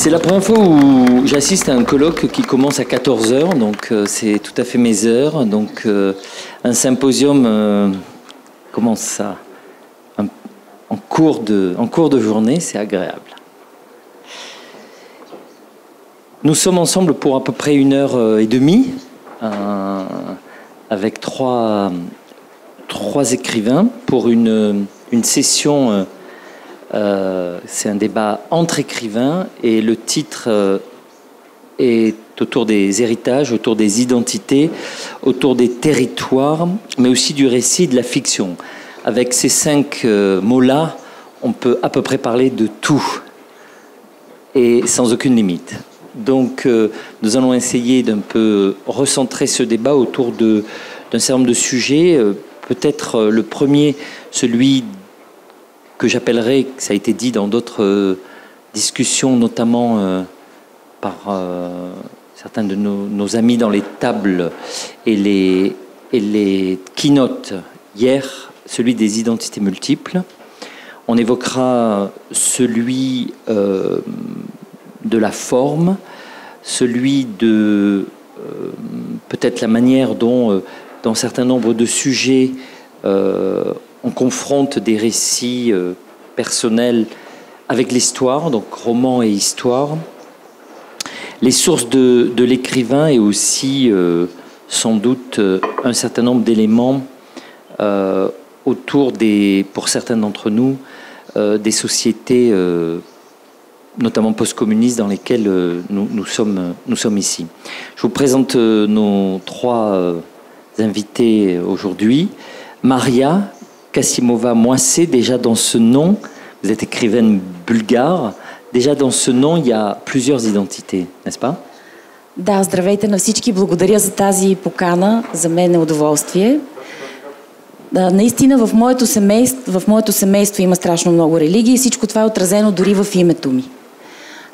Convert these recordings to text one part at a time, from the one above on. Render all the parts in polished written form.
C'est la première fois où j'assiste à un colloque qui commence à 14 h, donc c'est tout à fait mes heures. Donc un symposium commence ça en cours de journée, c'est agréable. Nous sommes ensemble pour à peu près 1h30 avec trois écrivains pour une session. C'est un débat entre écrivains et le titre est autour des héritages, autour des identités, autour des territoires, mais aussi du récit et de la fiction. Avec ces 5 mots-là, on peut à peu près parler de tout et sans aucune limite. Donc nous allons essayer d'un peu recentrer ce débat autour d'un certain nombre de sujets. Peut-être le premier, celui que j'appellerais, ça a été dit dans d'autres discussions, notamment par certains de nos amis dans les tables et les keynotes hier, celui des identités multiples. On évoquera celui de la forme, celui de peut-être la manière dont, dans un certain nombre de sujets, on confronte des récits personnels avec l'histoire, donc roman et histoire, les sources de l'écrivain et aussi sans doute un certain nombre d'éléments autour pour certains d'entre nous, des sociétés notamment post-communistes dans lesquelles nous sommes ici. Je vous présente nos 3 invités aujourd'hui. Maria Kasimova-Moissé, déjà dans ce nom, vous êtes écrivaine bulgare, déjà dans ce nom, il y a plusieurs identités, n'est-ce pas? Да, здравейте на всички. Благодаря за тази покана. За мен е удоволствие. Да, наистина в моето семейство има страшно много религии и всичко това е отразено дори в името ми.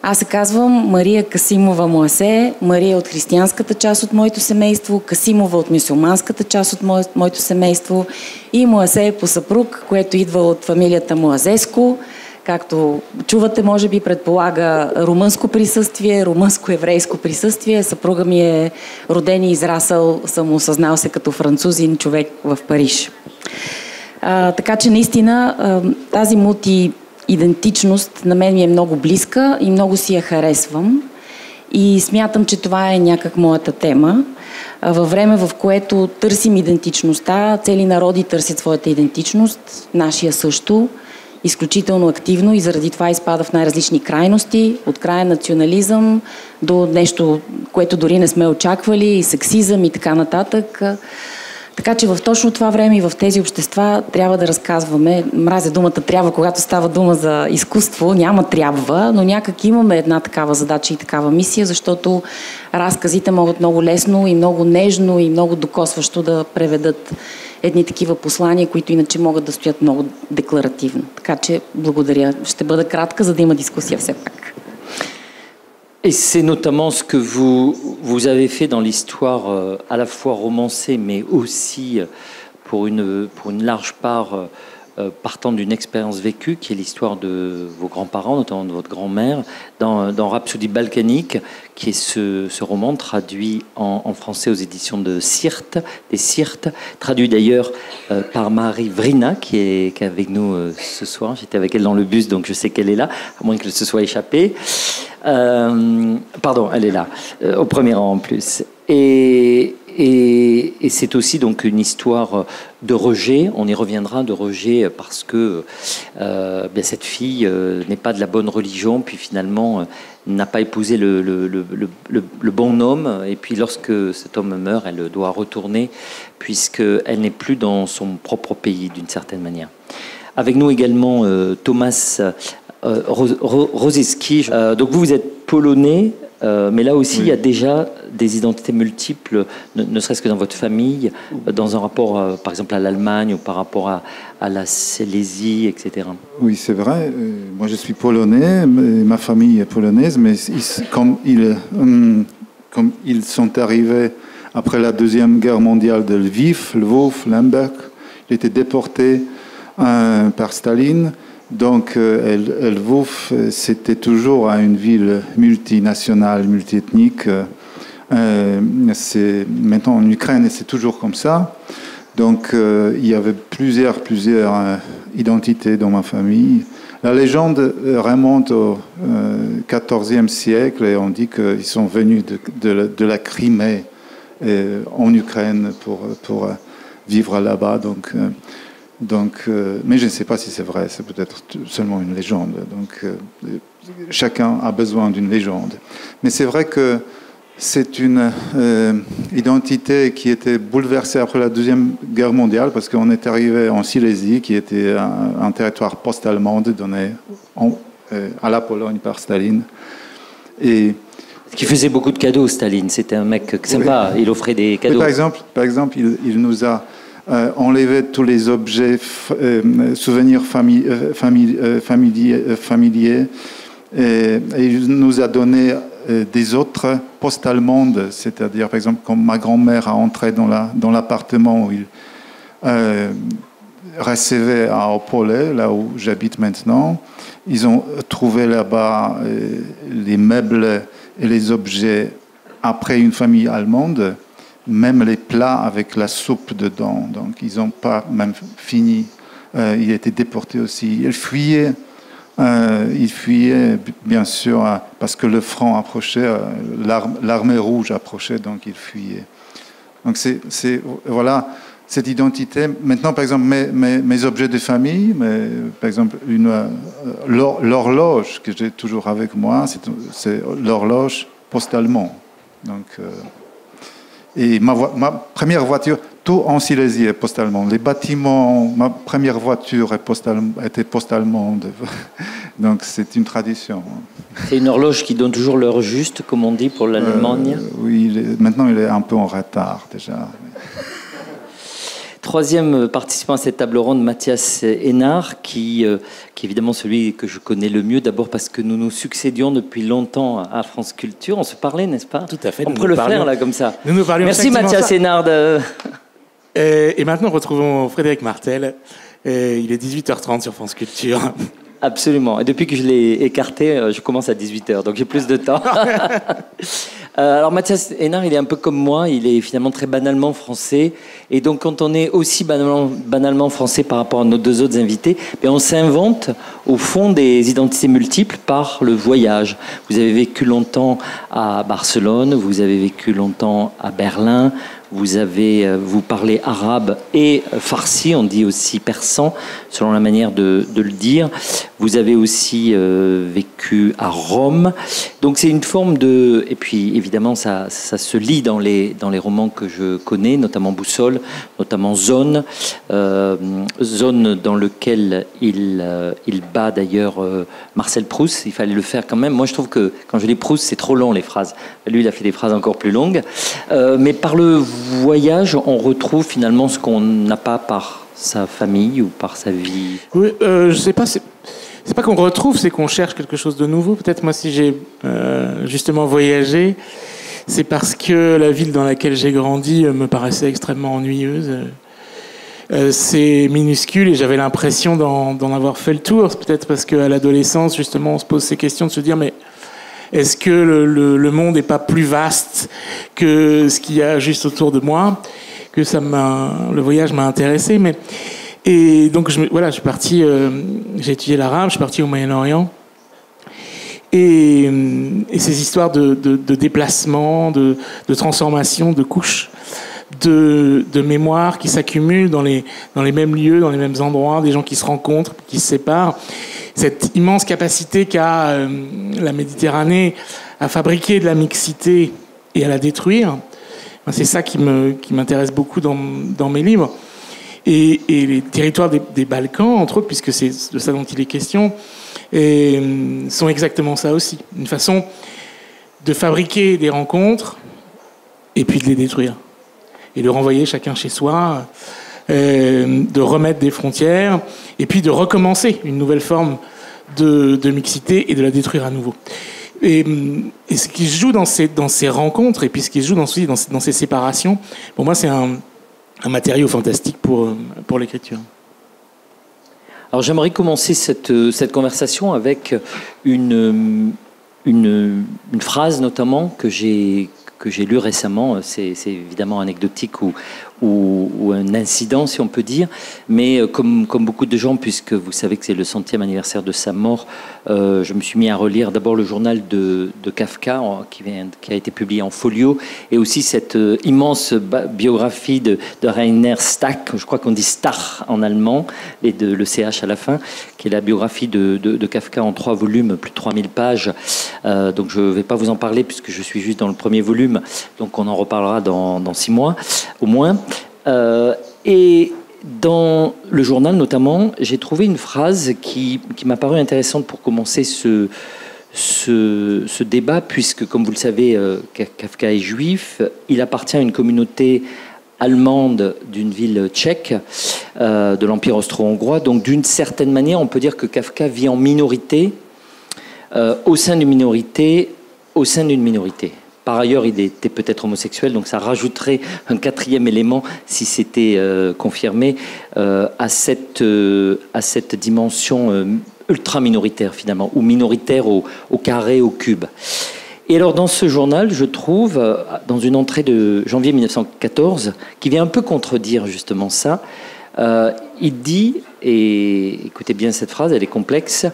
Аз се казвам Мария Касимова Моасе, Мария от християнската част от моето семейство, Касимова от мюсюлманската част от моето семейство и Моасе по съпруг, което идва от фамилията Моазеско. Както чувате, може би предполага румънско присъствие, румънско-еврейско присъствие. Съпруга ми е роден и израсъл, самоосъзнал се като французин човек в Париж. Така че наистина тази идентичност на мен ми е много близка и много си я харесвам. И смятам, че това е някак моята тема. Във време, в което търсим идентичността, цели народи търсят своята идентичност, нашия също, изключително активно и заради това изпада в най-различни крайности, от краен национализъм до нещо, което дори не сме очаквали, и сексизъм и така нататък. Така че в точно това време и в тези общества трябва да разказваме. Мразя думата трябва, когато става дума за изкуство. Няма трябва, но някак имаме една такава задача и такава мисия, защото разказите могат много лесно и много нежно и много докосващо да преведат едни такива послания, които иначе могат да стоят много декларативно. Така че благодаря. Ще бъда кратка, за да има дискусия все пак. Et c'est notamment ce que vous avez fait dans l'histoire à la fois romancée, mais aussi pour une large part partant d'une expérience vécue, qui est l'histoire de vos grands-parents, notamment de votre grand-mère, dans Rhapsodie balkanique, qui est ce roman traduit en français aux éditions de Sirte, des Sirtes, traduit d'ailleurs par Marie Vrina, qui est avec nous ce soir. J'étais avec elle dans le bus, donc je sais qu'elle est là, à moins qu'elle se soit échappée. Pardon, elle est là, au premier rang en plus. Et c'est aussi donc une histoire de rejet. On y reviendra, de rejet, parce que bien, cette fille n'est pas de la bonne religion, puis finalement n'a pas épousé le bon homme. Et puis lorsque cet homme meurt, elle doit retourner, puisqu'elle n'est plus dans son propre pays, d'une certaine manière. Avec nous également Thomas Rosiecki. Donc vous êtes polonais, mais là aussi, oui, il y a déjà des identités multiples, ne serait-ce que dans votre famille, dans un rapport, par exemple, à l'Allemagne ou par rapport à la Silésie, etc. Oui, c'est vrai. Moi, je suis polonais, ma famille est polonaise, mais comme ils sont arrivés après la Deuxième Guerre mondiale de Lviv, Lvov, Lemberg, ils étaient déportés par Staline. Donc, Lvov, c'était toujours une ville multinationale, multiethnique. Maintenant en Ukraine, c'est toujours comme ça. Donc, il y avait plusieurs identités dans ma famille. La légende remonte au XIVe siècle et on dit qu'ils sont venus de la Crimée en Ukraine pour vivre là-bas. Mais je ne sais pas si c'est vrai, c'est peut-être seulement une légende. Donc, chacun a besoin d'une légende. Mais c'est vrai que c'est une identité qui était bouleversée après la Deuxième Guerre mondiale, parce qu'on est arrivé en Silésie, qui était un territoire post-allemand donné à la Pologne par Staline. Et qui faisait beaucoup de cadeaux, Staline. C'était un mec sympa, il offrait des cadeaux. Par exemple, il nous a enlevé tous les objets, souvenirs familiers, et il nous a donné des autres postes allemandes, c'est-à-dire, par exemple, quand ma grand-mère a entré dans l'appartement où il recevait à Opole, là où j'habite maintenant, ils ont trouvé là-bas les meubles et les objets après une famille allemande, même les plats avec la soupe dedans. Donc, ils n'ont pas même fini. Il a été déporté aussi. Il fuyait bien sûr parce que le front approchait, l'armée rouge approchait, donc il fuyait. Donc voilà cette identité. Maintenant, par exemple, mes objets de famille, par exemple l'horloge que j'ai toujours avec moi, c'est l'horloge post-allemand. Donc, et ma première voiture, tout en Silésie est post-allemand. Les bâtiments, ma première voiture était post-allemande. Donc c'est une tradition. C'est une horloge qui donne toujours l'heure juste, comme on dit pour l'Allemagne. Oui, maintenant il est un peu en retard déjà. Troisième participant à cette table ronde, Mathias Hénard, qui est évidemment celui que je connais le mieux, d'abord parce que nous nous succédions depuis longtemps à France Culture. On se parlait, n'est-ce pas? Tout à fait. On pourrait le faire là, comme ça. Nous parlions. Merci Mathias Hénard. Et maintenant, retrouvons Frédéric Martel. Il est 18h30 sur France Culture. Absolument. Et depuis que je l'ai écarté, je commence à 18h, donc j'ai plus de temps. Alors Mathias Hénard, il est un peu comme moi, il est finalement très banalement français. Et donc quand on est aussi banalement français par rapport à nos deux autres invités, on s'invente au fond des identités multiples par le voyage. Vous avez vécu longtemps à Barcelone, vous avez vécu longtemps à Berlin, vous parlez arabe et farsi, on dit aussi persan, selon la manière de le dire. Vous avez aussi vécu à Rome. Donc c'est une forme de... Et puis évidemment, ça se lit dans les romans que je connais, notamment Boussole, notamment Zone. Zone dans lequel il bat d'ailleurs Marcel Proust. Il fallait le faire quand même. Moi, je trouve que quand je lis Proust, c'est trop long les phrases. Lui, il a fait des phrases encore plus longues. Mais par le voyage, on retrouve finalement ce qu'on n'a pas par sa famille ou par sa vie. Oui, je sais pas. C'est pas qu'on retrouve, c'est qu'on cherche quelque chose de nouveau. Peut-être moi, si j'ai justement voyagé, c'est parce que la ville dans laquelle j'ai grandi me paraissait extrêmement ennuyeuse. C'est minuscule et j'avais l'impression d'en avoir fait le tour. C'est peut-être parce qu'à l'adolescence, justement, on se pose ces questions de se dire, mais est-ce que le monde n'est pas plus vaste que ce qu'il y a juste autour de moi, que le voyage m'a intéressé. Et donc, je suis parti, j'ai étudié l'arabe, je suis parti au Moyen-Orient. Et ces histoires de déplacement, de transformation, de couches, de mémoire qui s'accumulent dans les mêmes lieux, dans les mêmes endroits, des gens qui se rencontrent, qui se séparent. Cette immense capacité qu'a la Méditerranée à fabriquer de la mixité et à la détruire, c'est ça qui m'intéresse beaucoup dans mes livres. Et les territoires des Balkans, entre autres, puisque c'est de ça dont il est question, sont exactement ça aussi. Une façon de fabriquer des rencontres et puis de les détruire. Et de renvoyer chacun chez soi, de remettre des frontières, et puis de recommencer une nouvelle forme de mixité et de la détruire à nouveau. Et ce qui se joue dans ces rencontres, et puis ce qui se joue dans ces séparations, pour moi, c'est un matériau fantastique pour l'écriture. Alors j'aimerais commencer cette conversation avec une phrase notamment que j'ai lue récemment. C'est évidemment anecdotique ou un incident, si on peut dire. Mais comme beaucoup de gens, puisque vous savez que c'est le 100e anniversaire de sa mort, je me suis mis à relire d'abord le journal de Kafka, qui a été publié en folio, et aussi cette immense biographie de Rainer Stack, je crois qu'on dit Stach en allemand, et le CH à la fin, qui est la biographie de Kafka en 3 volumes, plus de 3000 pages. Donc je ne vais pas vous en parler, puisque je suis juste dans le premier volume, donc on en reparlera dans 6 mois, au moins. Et dans le journal, notamment, j'ai trouvé une phrase qui m'a paru intéressante pour commencer ce débat, puisque, comme vous le savez, Kafka est juif. Il appartient à une communauté allemande d'une ville tchèque, de l'Empire austro-hongrois. Donc, d'une certaine manière, on peut dire que Kafka vit en minorité, au sein d'une minorité, au sein d'une minorité. Par ailleurs, il était peut-être homosexuel, donc ça rajouterait un 4e élément, si c'était confirmé, à cette dimension ultra-minoritaire, finalement, ou minoritaire au carré, au cube. Et alors, dans ce journal, je trouve, dans une entrée de janvier 1914, qui vient un peu contredire justement ça, il dit, et écoutez bien cette phrase, elle est complexe,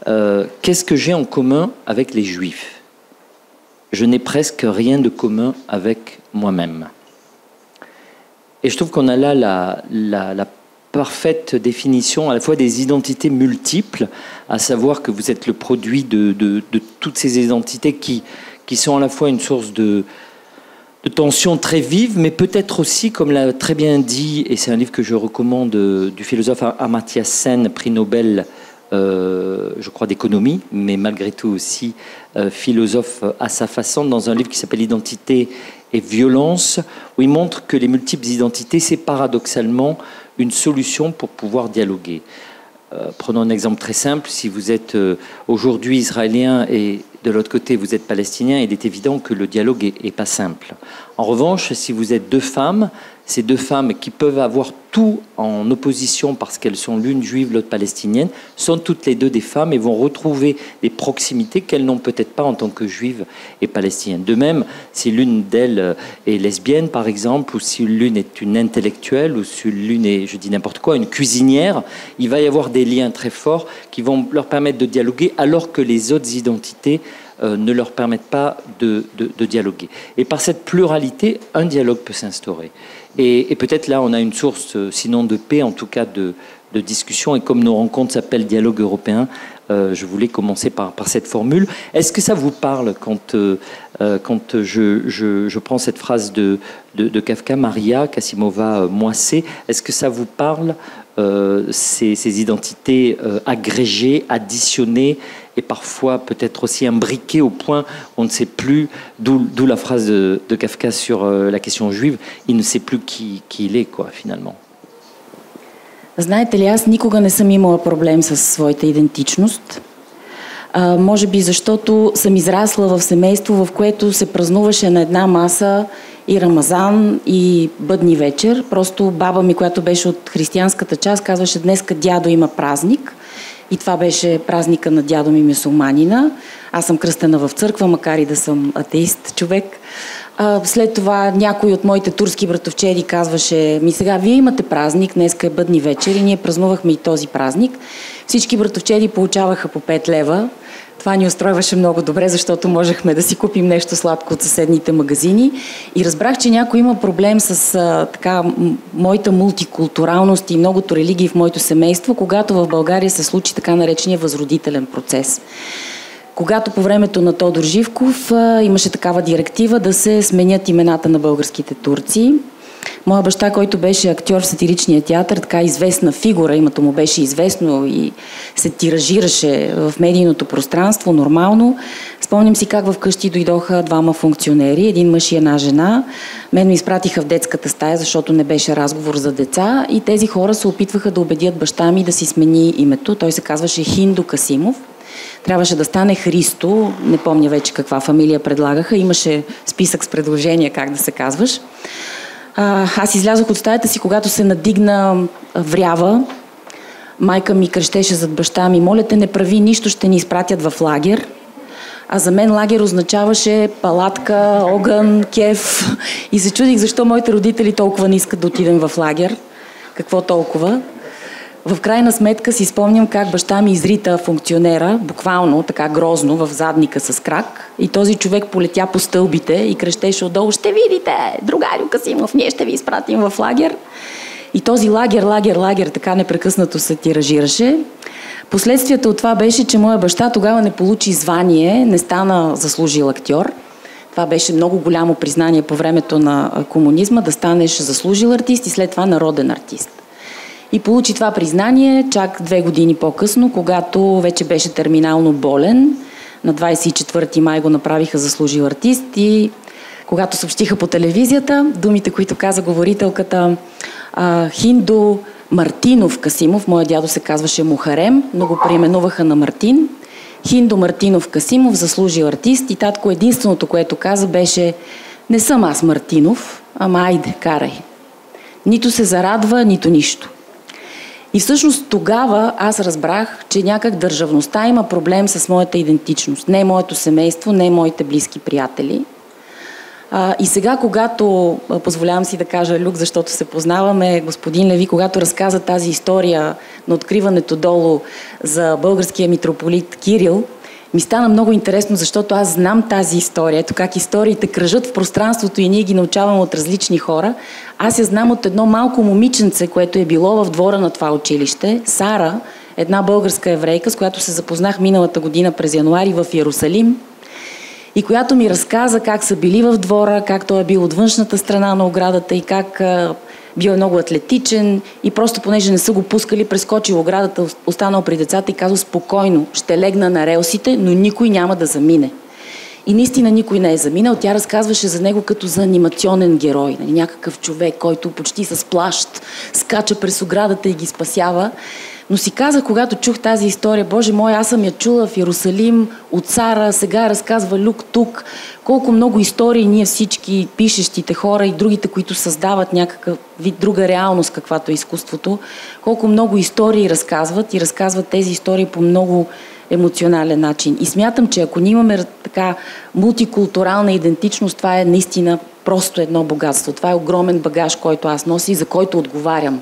qu'est-ce que j'ai en commun avec les Juifs ? Je n'ai presque rien de commun avec moi-même. Et je trouve qu'on a là la parfaite définition à la fois des identités multiples, à savoir que vous êtes le produit de toutes ces identités qui sont à la fois une source de tensions très vives, mais peut-être aussi, comme l'a très bien dit, et c'est un livre que je recommande, du philosophe Amartya Sen, prix Nobel, je crois d'économie, mais malgré tout aussi philosophe à sa façon, dans un livre qui s'appelle Identité et violence, où il montre que les multiples identités, c'est paradoxalement une solution pour pouvoir dialoguer. Prenons un exemple très simple. Si vous êtes aujourd'hui israélien et de l'autre côté vous êtes palestinien, il est évident que le dialogue n'est pas simple. En revanche, si vous êtes 2 femmes, ces 2 femmes qui peuvent avoir tout en opposition parce qu'elles sont l'une juive, l'autre palestinienne, sont toutes les 2 des femmes et vont retrouver des proximités qu'elles n'ont peut-être pas en tant que juives et palestiniennes. De même, si l'une d'elles est lesbienne, par exemple, ou si l'une est une intellectuelle, ou si l'une est, je dis n'importe quoi, une cuisinière, il va y avoir des liens très forts qui vont leur permettre de dialoguer, alors que les autres identités ne leur permettent pas de dialoguer. Et par cette pluralité, un dialogue peut s'instaurer. Et peut-être là, on a une source, sinon de paix, en tout cas de discussion. Et comme nos rencontres s'appellent Dialogue européen, je voulais commencer par cette formule. Est-ce que ça vous parle quand je prends cette phrase de Kafka, Maria Kasimova Moissé? Est-ce que ça vous parle, ces identités agrégées, additionnées et parfois peut-être aussi imbriquées au point où on ne sait plus, d'où la phrase de Kafka sur la question juive, il ne sait plus qui il est, quoi, finalement. Знаете ли, аз никога не съм имала проблем с своята идентичност. Може би защото съм израсла в семейство, в което се празнуваше на една маса и Рамазан, и Бъдни вечер. Просто баба ми, която беше от християнската част, казваше: днеска дядо има празник. И това беше празника на дядо ми мюсюлманина. Аз съм кръстена в църква, макар и да съм атеист човек. След това някой от моите турски братовчеди казваше: ми сега вие имате празник, днеска е Бъдни вечер, и ние празнувахме и този празник. Всички братовчеди получаваха по 5 лева. Това ни устройваше много добре, защото можехме да си купим нещо сладко от съседните магазини. И разбрах, че някой има проблем с така моята мултикултуралност и многото религии в моето семейство, когато в България се случи така наречения възродителен процес. Когато по времето на Тодор Живков имаше такава директива да се сменят имената на българските турци. Моя баща, който беше актьор в сатиричния театър, така известна фигура, името му беше известно и се тиражираше в медийното пространство нормално. Спомням си как вкъщи дойдоха 2 функционери, един мъж и една жена. Мен ме изпратиха в детската стая, защото не беше разговор за деца, и тези хора се опитваха да убедят баща ми да си смени името. Той се казваше Хиндо Касимов. Трябваше да стане Христо, не помня вече каква фамилия предлагаха, имаше списък с предложения как да се казваш. Аз излязох от стаята си, когато се надигна врява. майка ми крещеше зад баща ми: моля те, не прави нищо, ще ни изпратят в лагер. А за мен лагер означаваше палатка, огън, кеф. И се чудих защо моите родители толкова не искат да отидем в лагер. Какво толкова? В крайна сметка си спомням как баща ми изрита функционера, буквално така грозно, в задника с крак. И този човек полетя по стълбите и крещеше отдолу: ще видите, другарю Касимов, ние ще ви изпратим в лагер. И този лагер, така непрекъснато се тиражираше. Последствията от това беше, че моя баща тогава не получи звание, не стана заслужил актьор. Това беше много голямо признание по времето на комунизма, да станеш заслужил артист и след това народен артист. И получи това признание чак 2 години по-късно, когато вече беше терминално болен. На 24 май го направиха заслужил артист и когато съобщиха по телевизията, думите, които каза говорителката, Хиндо Мартинов Касимов, моя дядо се казваше Мухарем, но го преименуваха на Мартин. Хиндо Мартинов Касимов, заслужил артист, и татко единственото, което каза, беше: не съм аз Мартинов, ама айде, карай. Нито се зарадва, нито нищо. И всъщност тогава аз разбрах, че някак държавността има проблем с моята идентичност. Не моето семейство, не моите близки приятели. И сега, когато, позволявам си да кажа Люк, защото се познаваме, господин Леви, когато разказа тази история на откриването долу за българския митрополит Кирил, ми стана много интересно, защото аз знам тази история. Ето как историите кръжат в пространството и ние ги научаваме от различни хора. Аз я знам от едно малко момиченце, което е било в двора на това училище. Сара, една българска еврейка, с която се запознах миналата година през януари в Йерусалим, и която ми разказа как са били в двора, как той е бил от външната страна на оградата и как бил много атлетичен и просто понеже не са го пускали, прескочил оградата, останал при децата и казал: спокойно, ще легна на релсите, но никой няма да замине. И наистина никой не е заминал. Тя разказваше за него като за анимационен герой. Някакъв човек, който почти с плащ скача през оградата и ги спасява. Но си казах, когато чух тази история: Боже мой, аз съм я чула в Йерусалим от Сара, сега разказва Люк тук. Колко много истории ние всички, пишещите хора и другите, които създават някакъв вид друга реалност, каквато е изкуството, колко много истории разказват и разказват тези истории по много емоционален начин. И смятам, че ако ние имаме така мултикултурална идентичност, това е наистина просто едно богатство. Това е огромен багаж, който аз нося и за който отговарям.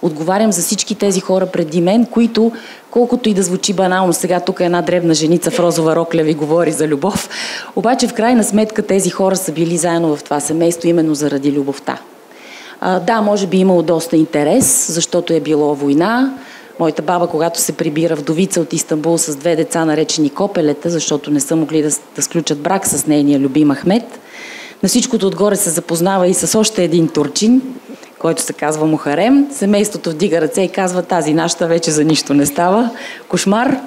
Отговарям за всички тези хора преди мен, които, колкото и да звучи банално, сега тук една дребна женица в розова рокля ви говори за любов, обаче в крайна сметка тези хора са били заедно в това семейство именно заради любовта. Да, може би имало доста интерес, защото е било война. Моята баба, когато се прибира вдовица от Истанбул с 2 деца, наречени копелета, защото не са могли да сключат брак с нейния любим Ахмед, на всичкото отгоре се запознава и с още един турчин, който се казва Мухарем. Семейството вдига ръце и казва: тази нашата вече за нищо не става. Кошмар.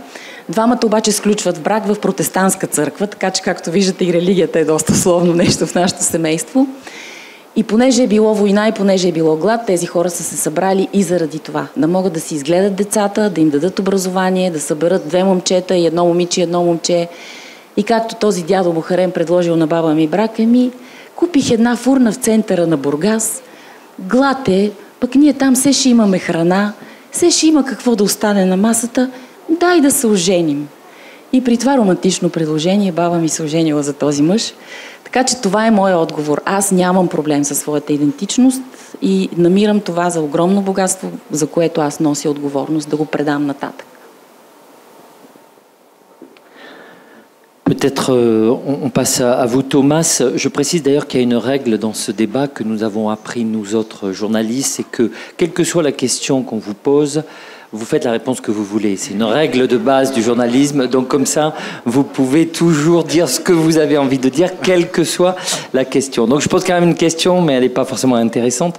Двамата обаче сключват брак в протестантска църква, така че, както виждате, и религията е доста словно нещо в нашето семейство. И понеже е било война и понеже е било глад, тези хора са се събрали и заради това. Да могат да си изгледат децата, да им дадат образование, да съберат 2 момчета и 1 момиче и 1 момче. И както този дядо Мухарем предложил на баба ми брак, купих една фурна в центъра на Бургас, глад е, пък ние там все ще имаме храна, все ще има какво да остане на масата, дай да се оженим. И при това романтично предложение баба ми се оженила за този мъж. Така че това е моят отговор. Аз нямам проблем със своята идентичност и намирам това за огромно богатство, за което аз нося отговорност да го предам нататък. Peut-être on passe à vous, Thomas. Je précise d'ailleurs qu'il y a une règle dans ce débat que nous avons appris, nous autres journalistes, c'est que, quelle que soit la question qu'on vous pose, vous faites la réponse que vous voulez. C'est une règle de base du journalisme. Donc comme ça, vous pouvez toujours dire ce que vous avez envie de dire, quelle que soit la question. Donc je pose quand même une question, mais elle n'est pas forcément intéressante.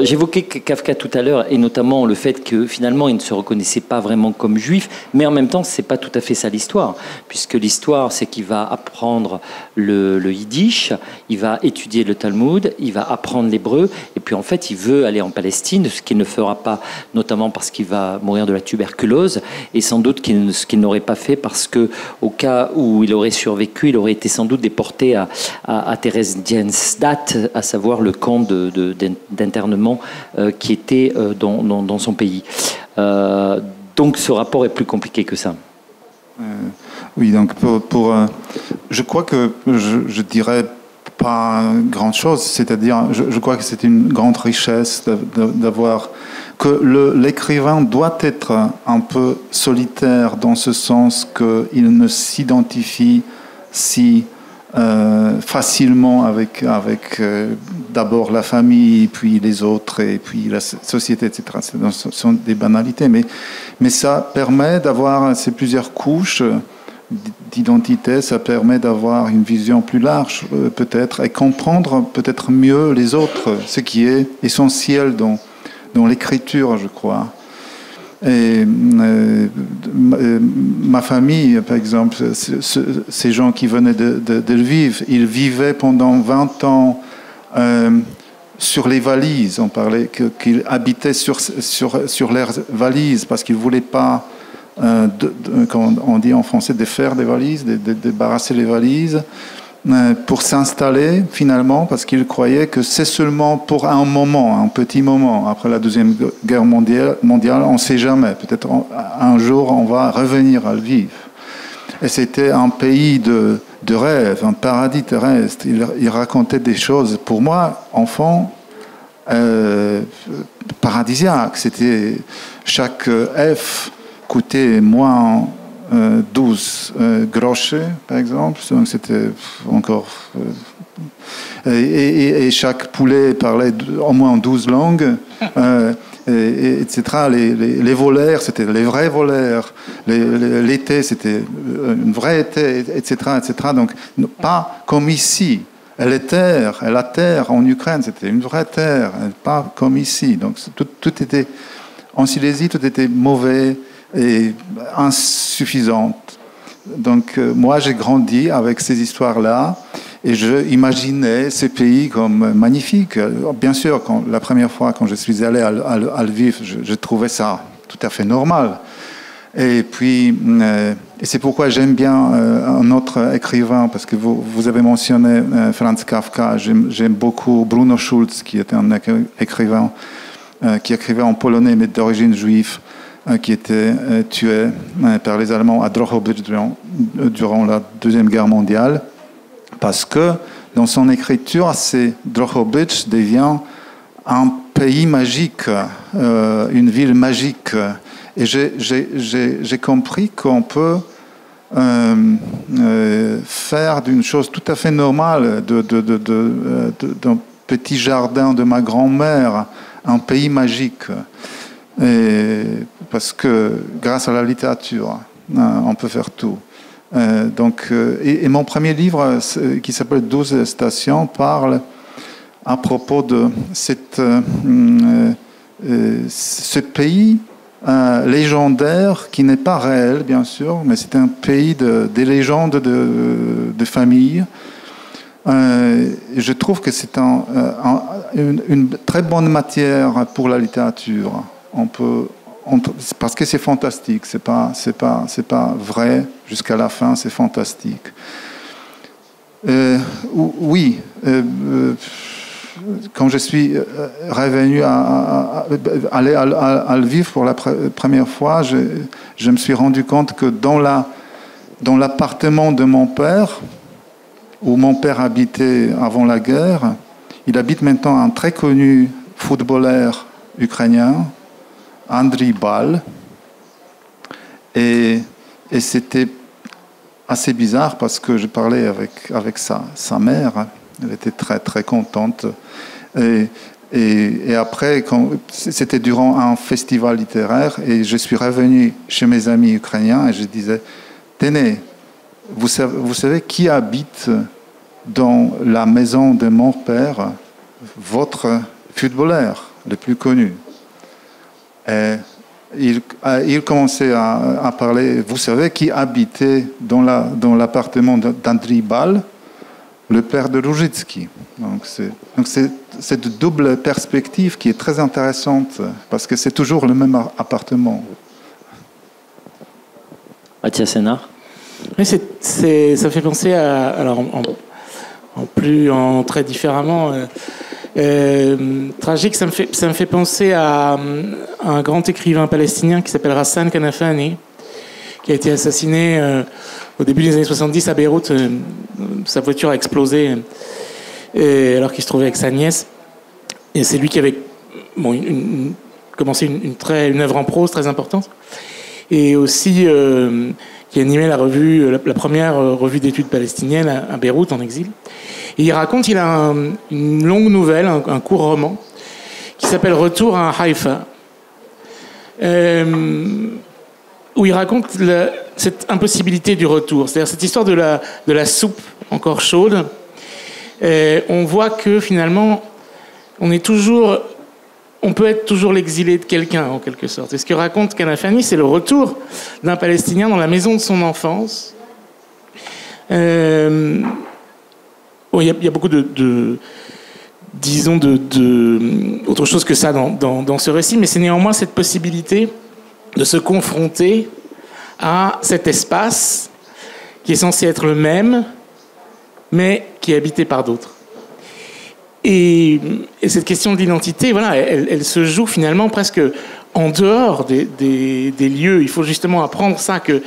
J'évoquais Kafka tout à l'heure, et notamment le fait que finalement, il ne se reconnaissait pas vraiment comme juif, mais en même temps, c'est pas tout à fait ça l'histoire. Puisque l'histoire, c'est qu'il va apprendre le yiddish, il va étudier le Talmud, il va apprendre l'hébreu, et puis en fait, il veut aller en Palestine, ce qu'il ne fera pas, notamment parce qu'il va mourir de la tuberculose, et sans doute ce qu'il n'aurait pas fait parce que au cas où il aurait survécu, il aurait été sans doute déporté à Theresienstadt, à savoir le camp d'internement qui était dans son pays. Donc ce rapport est plus compliqué que ça. Oui, donc je crois que je dirais pas grand chose, c'est-à-dire je crois que c'est une grande richesse d'avoir que l'écrivain doit être un peu solitaire dans ce sens qu'il ne s'identifie si facilement avec d'abord la famille, puis les autres, et puis la société, etc. Ce sont des banalités, mais ça permet d'avoir ces plusieurs couches d'identité, ça permet d'avoir une vision plus large, peut-être, et comprendre peut-être mieux les autres, ce qui est essentiel dans l'écriture, je crois. Et ma famille, par exemple, ces gens qui venaient de Lviv, ils vivaient pendant 20 ans sur les valises. On parlait qu'ils habitaient sur leurs valises parce qu'ils ne voulaient pas, comme on dit en français, défaire des valises, débarrasser les valises, pour s'installer finalement, parce qu'ils croyaient que c'est seulement pour un moment, un petit moment. Après la Deuxième Guerre mondiale, on ne sait jamais. Peut-être un jour, on va revenir à Lviv. Et c'était un pays de rêve, un paradis terrestre. Il racontait des choses, pour moi, enfant, paradisiaques. C'était chaque F coûtait moins 12 groschets, par exemple. Donc c'était encore... et chaque poulet parlait au moins 12 langues, etc. Les volaires, c'était les vrais volaires. L'été, c'était une vraie été, etc., etc. Donc, pas comme ici. La terre en Ukraine, c'était une vraie terre, pas comme ici. Donc, tout était... En Silésie, tout était mauvais et insuffisante. Donc moi j'ai grandi avec ces histoires-là et je imaginais ces pays comme magnifiques. Bien sûr, la première fois quand je suis allé à Lviv, je trouvais ça tout à fait normal. Et puis et c'est pourquoi j'aime bien un autre écrivain, parce que vous avez mentionné Franz Kafka. J'aime beaucoup Bruno Schulz, qui était un écrivain qui écrivait en polonais mais d'origine juive, qui était tué par les Allemands à Drohobycz durant la Deuxième Guerre mondiale, parce que dans son écriture, Drohobycz devient un pays magique, une ville magique. Et j'ai compris qu'on peut faire d'une chose tout à fait normale, d'un petit jardin de ma grand-mère, un pays magique. Parce que grâce à la littérature, on peut faire tout. Et mon premier livre, qui s'appelle 12 stations, parle à propos de ce pays légendaire qui n'est pas réel, bien sûr, mais c'est un pays des légendes de famille. Je trouve que c'est une très bonne matière pour la littérature. Parce que c'est fantastique, c'est pas vrai jusqu'à la fin, c'est fantastique. Oui, quand je suis revenu aller à Lviv pour la première fois, je me suis rendu compte que dans l'appartement de mon père, où mon père habitait avant la guerre, il habite maintenant un très connu footballeur ukrainien, Andriy Bal, et c'était assez bizarre parce que je parlais avec sa mère, elle était très très contente, et après c'était durant un festival littéraire et je suis revenu chez mes amis ukrainiens et je disais, tenez, vous savez qui habite dans la maison de mon père, votre footballeur le plus connu. Et il commençait à parler, vous savez qui habitait dans l'appartement d'Andriy Bal, le père de Rouzhitsky. Donc c'est cette double perspective qui est très intéressante, parce que c'est toujours le même appartement. Mathias Sénard. Oui, ça fait penser à, alors en très différemment, Tragique, ça me fait penser à un grand écrivain palestinien qui s'appelle Hassan Kanafani, qui a été assassiné au début des années 70 à Beyrouth. Sa voiture a explosé alors qu'il se trouvait avec sa nièce. Et c'est lui qui avait commencé une œuvre en prose très importante. Et aussi qui animait la première revue d'études palestiniennes à Beyrouth, en exil. Et il raconte, il a une longue nouvelle, un court roman, qui s'appelle Retour à Haïfa, où il raconte cette impossibilité du retour, c'est-à-dire cette histoire de la soupe encore chaude. On voit que finalement, on peut être toujours l'exilé de quelqu'un, en quelque sorte. Et ce que raconte Kanafani, c'est le retour d'un Palestinien dans la maison de son enfance. Il y a beaucoup disons, autre chose que ça dans ce récit, mais c'est néanmoins cette possibilité de se confronter à cet espace qui est censé être le même, mais qui est habité par d'autres. Et cette question de l'identité, voilà, elle se joue finalement presque en dehors des lieux. Il faut justement apprendre ça, que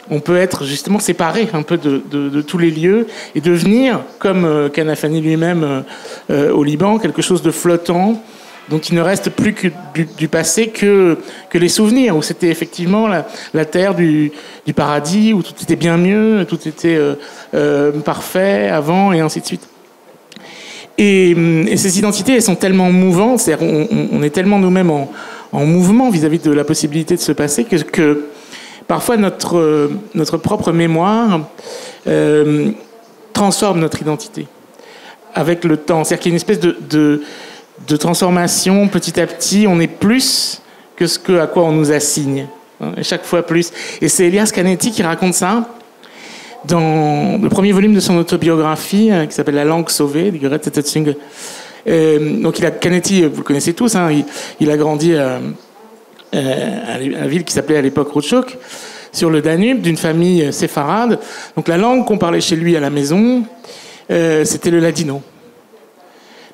on peut être justement séparé un peu de tous les lieux et devenir, comme Kanafani lui-même au Liban, quelque chose de flottant, dont il ne reste plus que du passé que les souvenirs, où c'était effectivement la terre du paradis, où tout était bien mieux, tout était parfait avant, et ainsi de suite. Et ces identités, elles sont tellement mouvantes, c'est-à-dire on est tellement nous-mêmes en mouvement vis-à-vis de la possibilité de se passer que parfois notre propre mémoire transforme notre identité avec le temps. C'est-à-dire qu'il y a une espèce de transformation petit à petit. On est plus que ce à quoi on nous assigne, hein, et chaque fois plus. Et c'est Elias Canetti qui raconte ça dans le premier volume de son autobiographie qui s'appelle La langue sauvée, Die gerettete Zunge. Donc Canetti, vous le connaissez tous, hein, il a grandi à la ville qui s'appelait à l'époque Routchouk, sur le Danube, d'une famille séfarade. Donc la langue qu'on parlait chez lui à la maison, c'était le ladino.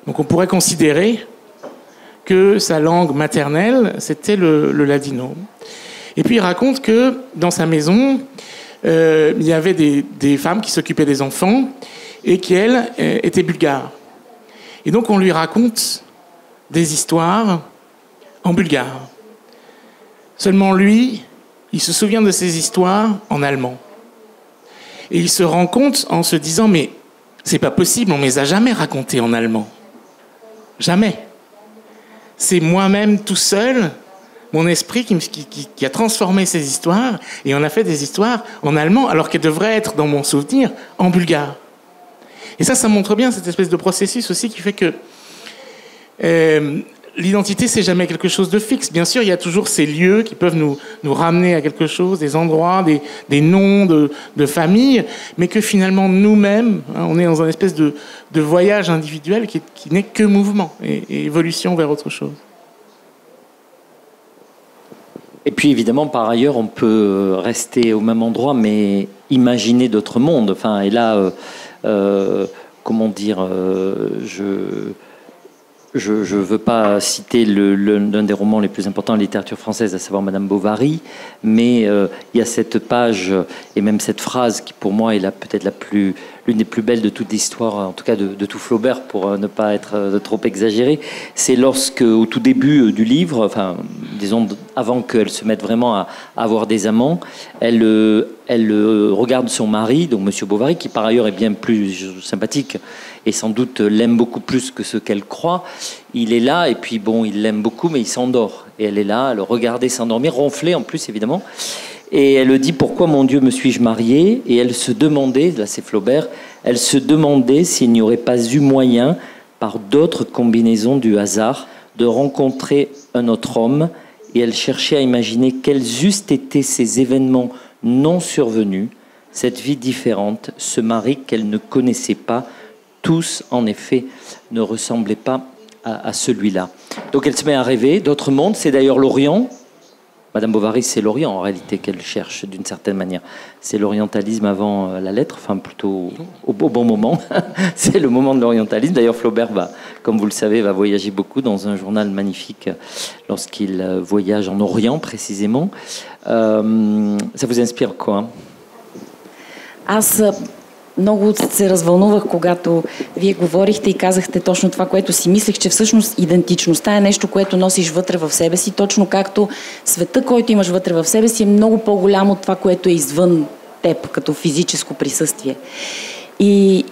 Donc on pourrait considérer que sa langue maternelle, c'était le ladino. Et puis il raconte que dans sa maison, il y avait des femmes qui s'occupaient des enfants et qui, elles, étaient bulgares. Et donc on lui raconte des histoires en bulgare. Seulement lui, il se souvient de ces histoires en allemand. Et il se rend compte en se disant, mais c'est pas possible, on ne les a jamais racontées en allemand. Jamais. C'est moi-même tout seul, mon esprit qui a transformé ces histoires, et on a fait des histoires en allemand, alors qu'elles devraient être, dans mon souvenir, en bulgare. Et ça montre bien cette espèce de processus aussi qui fait que l'identité, c'est jamais quelque chose de fixe. Bien sûr, il y a toujours ces lieux qui peuvent nous ramener à quelque chose, des endroits, des noms de famille, mais que finalement, nous-mêmes, hein, on est dans une espèce de voyage individuel qui n'est que mouvement et évolution vers autre chose. Et puis évidemment, par ailleurs, on peut rester au même endroit, mais imaginer d'autres mondes. Enfin, et là, comment dire, je ne veux pas citer l'un des romans les plus importants de la littérature française, à savoir Madame Bovary, mais il y a cette page et même cette phrase qui, pour moi, est peut-être l'une des plus belles de toute l'histoire, en tout cas de tout Flaubert, pour ne pas être trop exagéré. C'est lorsque, au tout début du livre, enfin, disons avant qu'elle se mette vraiment à avoir des amants, elle regarde son mari, donc Monsieur Bovary, qui par ailleurs est bien plus sympathique et sans doute l'aime beaucoup plus que ce qu'elle croit. Il est là, et puis bon, il l'aime beaucoup, mais il s'endort. Et elle est là, elle le regardait s'endormir, ronfler en plus, évidemment. Et elle dit « Pourquoi, mon Dieu, me suis-je mariée ?» Et elle se demandait, là c'est Flaubert, elle se demandait s'il n'y aurait pas eu moyen, par d'autres combinaisons du hasard, de rencontrer un autre homme. Et elle cherchait à imaginer quels eussent été ces événements non survenus, cette vie différente, ce mari qu'elle ne connaissait pas. Tous, en effet, ne ressemblaient pas à celui-là. Donc elle se met à rêver d'autres mondes. C'est d'ailleurs l'Orient, Madame Bovary, c'est l'Orient en réalité qu'elle cherche d'une certaine manière. C'est l'orientalisme avant la lettre, enfin plutôt au bon moment. C'est le moment de l'orientalisme. D'ailleurs, Flaubert, comme vous le savez, va voyager beaucoup dans un journal magnifique lorsqu'il voyage en Orient précisément. Ça vous inspire quoi? Аз много се развълнувах, когато вие говорихте и казахте точно това, което си мислех, че всъщност идентичността е нещо, което носиш вътре в себе си, точно както света, който имаш вътре в себе си, е много по-голям от това, което е извън теб, като физическо присъствие. И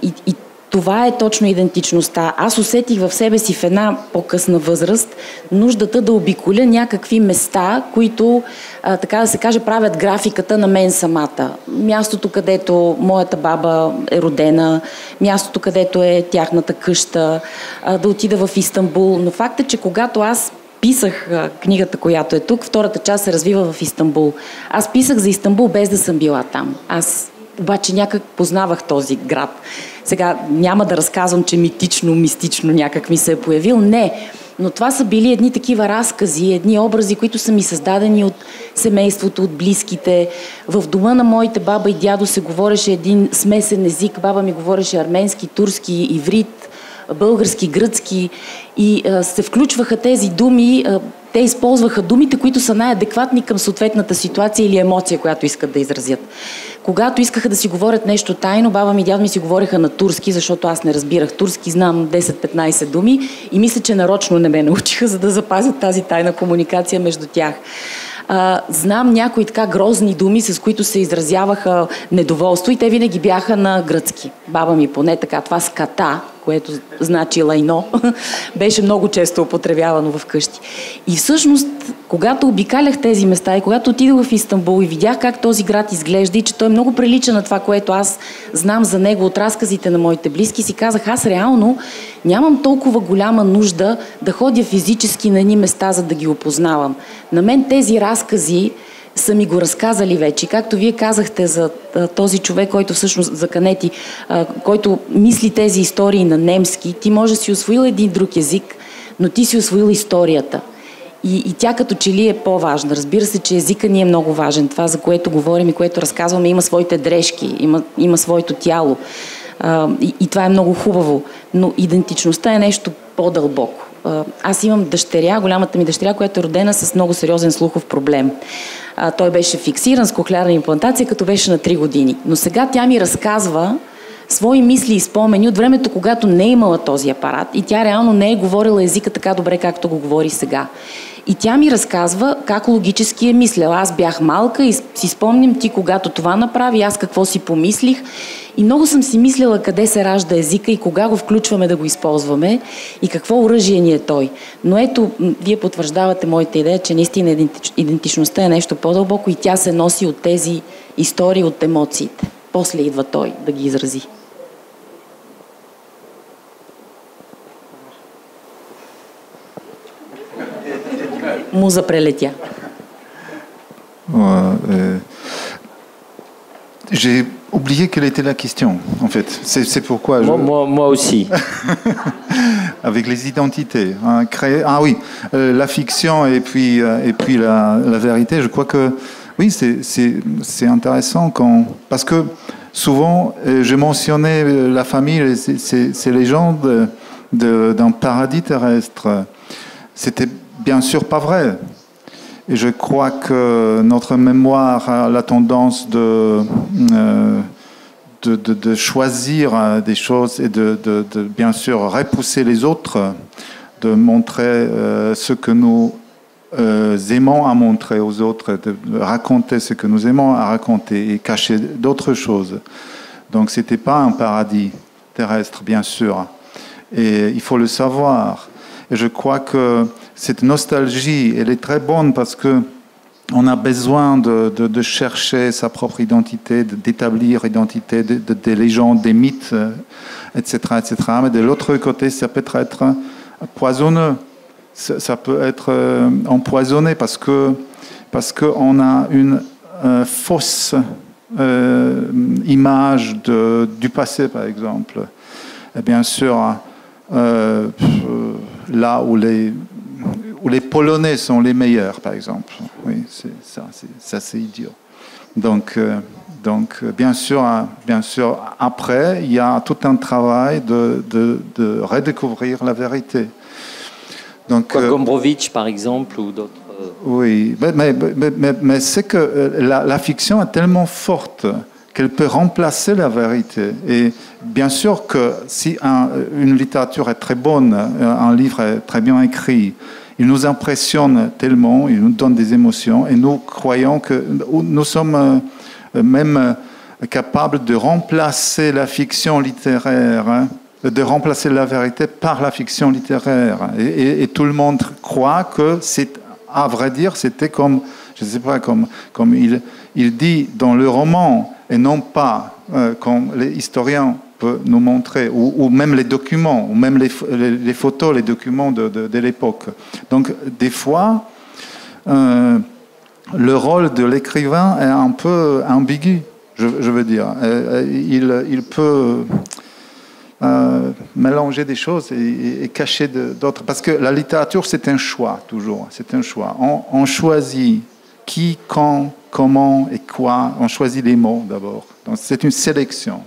това е точно идентичността. Аз усетих в себе си в една по-късна възраст нуждата да обиколя някакви места, които, така да се каже, правят графиката на мен самата. Мястото, където моята баба е родена, мястото, където е тяхната къща, да отида в Истанбул. Но факт е, че когато аз писах книгата, която е тук, втората част се развива в Истанбул. Аз писах за Истанбул без да съм била там. Аз обаче някак познавах този град. Сега няма да разказвам, че митично, мистично някак ми се е появил. Не, но това са били едни такива разкази, едни образи, които са ми създадени от семейството, от близките. В дома на моите баба и дядо се говореше един смесен език. Баба ми говореше арменски, турски, иврит, български, гръцки и се включваха тези думи. Те използваха думите, които са най-адекватни към съответната ситуация или емоция, която искат да изразят. Когато искаха да си говорят нещо тайно, баба ми и дядо ми си говореха на турски, защото аз не разбирах турски, знам 10-15 думи и мисля, че нарочно не ме научиха, за да запазят тази тайна комуникация между тях. Знам някои така грозни думи, с които се изразяваха недоволство и те винаги бяха на гръцки. Баба ми поне така, това ската, което значи лайно, беше много често употребявано вкъщи. И всъщност, когато обикалях тези места и когато отидох в Истанбул и видях как този град изглежда и че той много прилича на това, което аз знам за него от разказите на моите близки, си казах, аз реално нямам толкова голяма нужда да ходя физически на едни места, за да ги опознавам. На мен тези разкази са ми го разказали вече. Както вие казахте за този човек, който всъщност за Канети, който мисли тези истории на немски, ти може да си усвоил един друг език, но ти си усвоил историята. И тя като че ли е по-важна. Разбира се, че езика ни е много важен. Това, за което говорим и което разказваме, има своите дрежки, има своето тяло. И това е много хубаво. Но идентичността е нещо по-дълбоко. Аз имам дъщеря, голямата ми дъщеря, която е родена с много сериозен слухов проблем. Той беше фиксиран с кохлеарна имплантация, като беше на 3 години. Но сега тя ми разказва свои мисли и спомени от времето, когато не е имала този апарат и тя реално не е говорила езика така добре, както го говори сега. И тя ми разказва как логически е мисляла. Аз бях малка и си спомням ти, когато това направи, аз какво си помислих. И много съм си мислила къде се ражда езика и кога го включваме да го използваме и какво оръжие ни е той. Но ето, вие потвърждавате моята идея, че наистина идентичността е нещо по-дълбоко и тя се носи от тези истории, от емоциите. После идва той да ги изрази. Муза прелетя. J'ai oublié quelle était la question, en fait. C'est pourquoi moi aussi. Avec les identités. Hein, créer... Ah oui, la fiction et puis la vérité, je crois que oui, c'est intéressant parce que souvent, j'ai mentionné la famille, ces légendes d'un paradis terrestre. C'était bien sûr pas vrai. Et je crois que notre mémoire a la tendance de choisir des choses et de bien sûr repousser les autres, de montrer ce que nous aimons à montrer aux autres, de raconter ce que nous aimons à raconter et cacher d'autres choses. Donc c'était pas un paradis terrestre, bien sûr. Et il faut le savoir. Et je crois que cette nostalgie, elle est très bonne parce que on a besoin de chercher sa propre identité, d'établir identité, des légendes, des mythes, etc., etc. Mais de l'autre côté, ça peut être poisonneux. Ça peut être empoisonné parce que on a une fausse image du passé, par exemple. Et bien sûr, là où les Polonais sont les meilleurs, par exemple. Oui, c'est idiot. Donc, bien sûr, après, il y a tout un travail de redécouvrir la vérité. Donc, Gombrowicz, par exemple, ou d'autres. Oui, mais c'est que la fiction est tellement forte qu'elle peut remplacer la vérité. Et bien sûr que si une littérature est très bonne, un livre est très bien écrit, il nous impressionne tellement, il nous donne des émotions, et nous croyons que nous sommes même capables de remplacer la fiction littéraire, de remplacer la vérité par la fiction littéraire. Et tout le monde croit que c'est, à vrai dire, c'était comme, je ne sais pas, comme il dit dans le roman, et non pas comme les historiens peuvent nous montrer, ou même les documents, ou même les photos, les documents de l'époque. Donc, des fois, le rôle de l'écrivain est un peu ambigu, je veux dire. Il peut mélanger des choses et cacher d'autres. Parce que la littérature, c'est un choix, toujours. C'est un choix. On choisit qui, quand, comment et quoi. On choisit les mots, d'abord. Donc, c'est une sélection.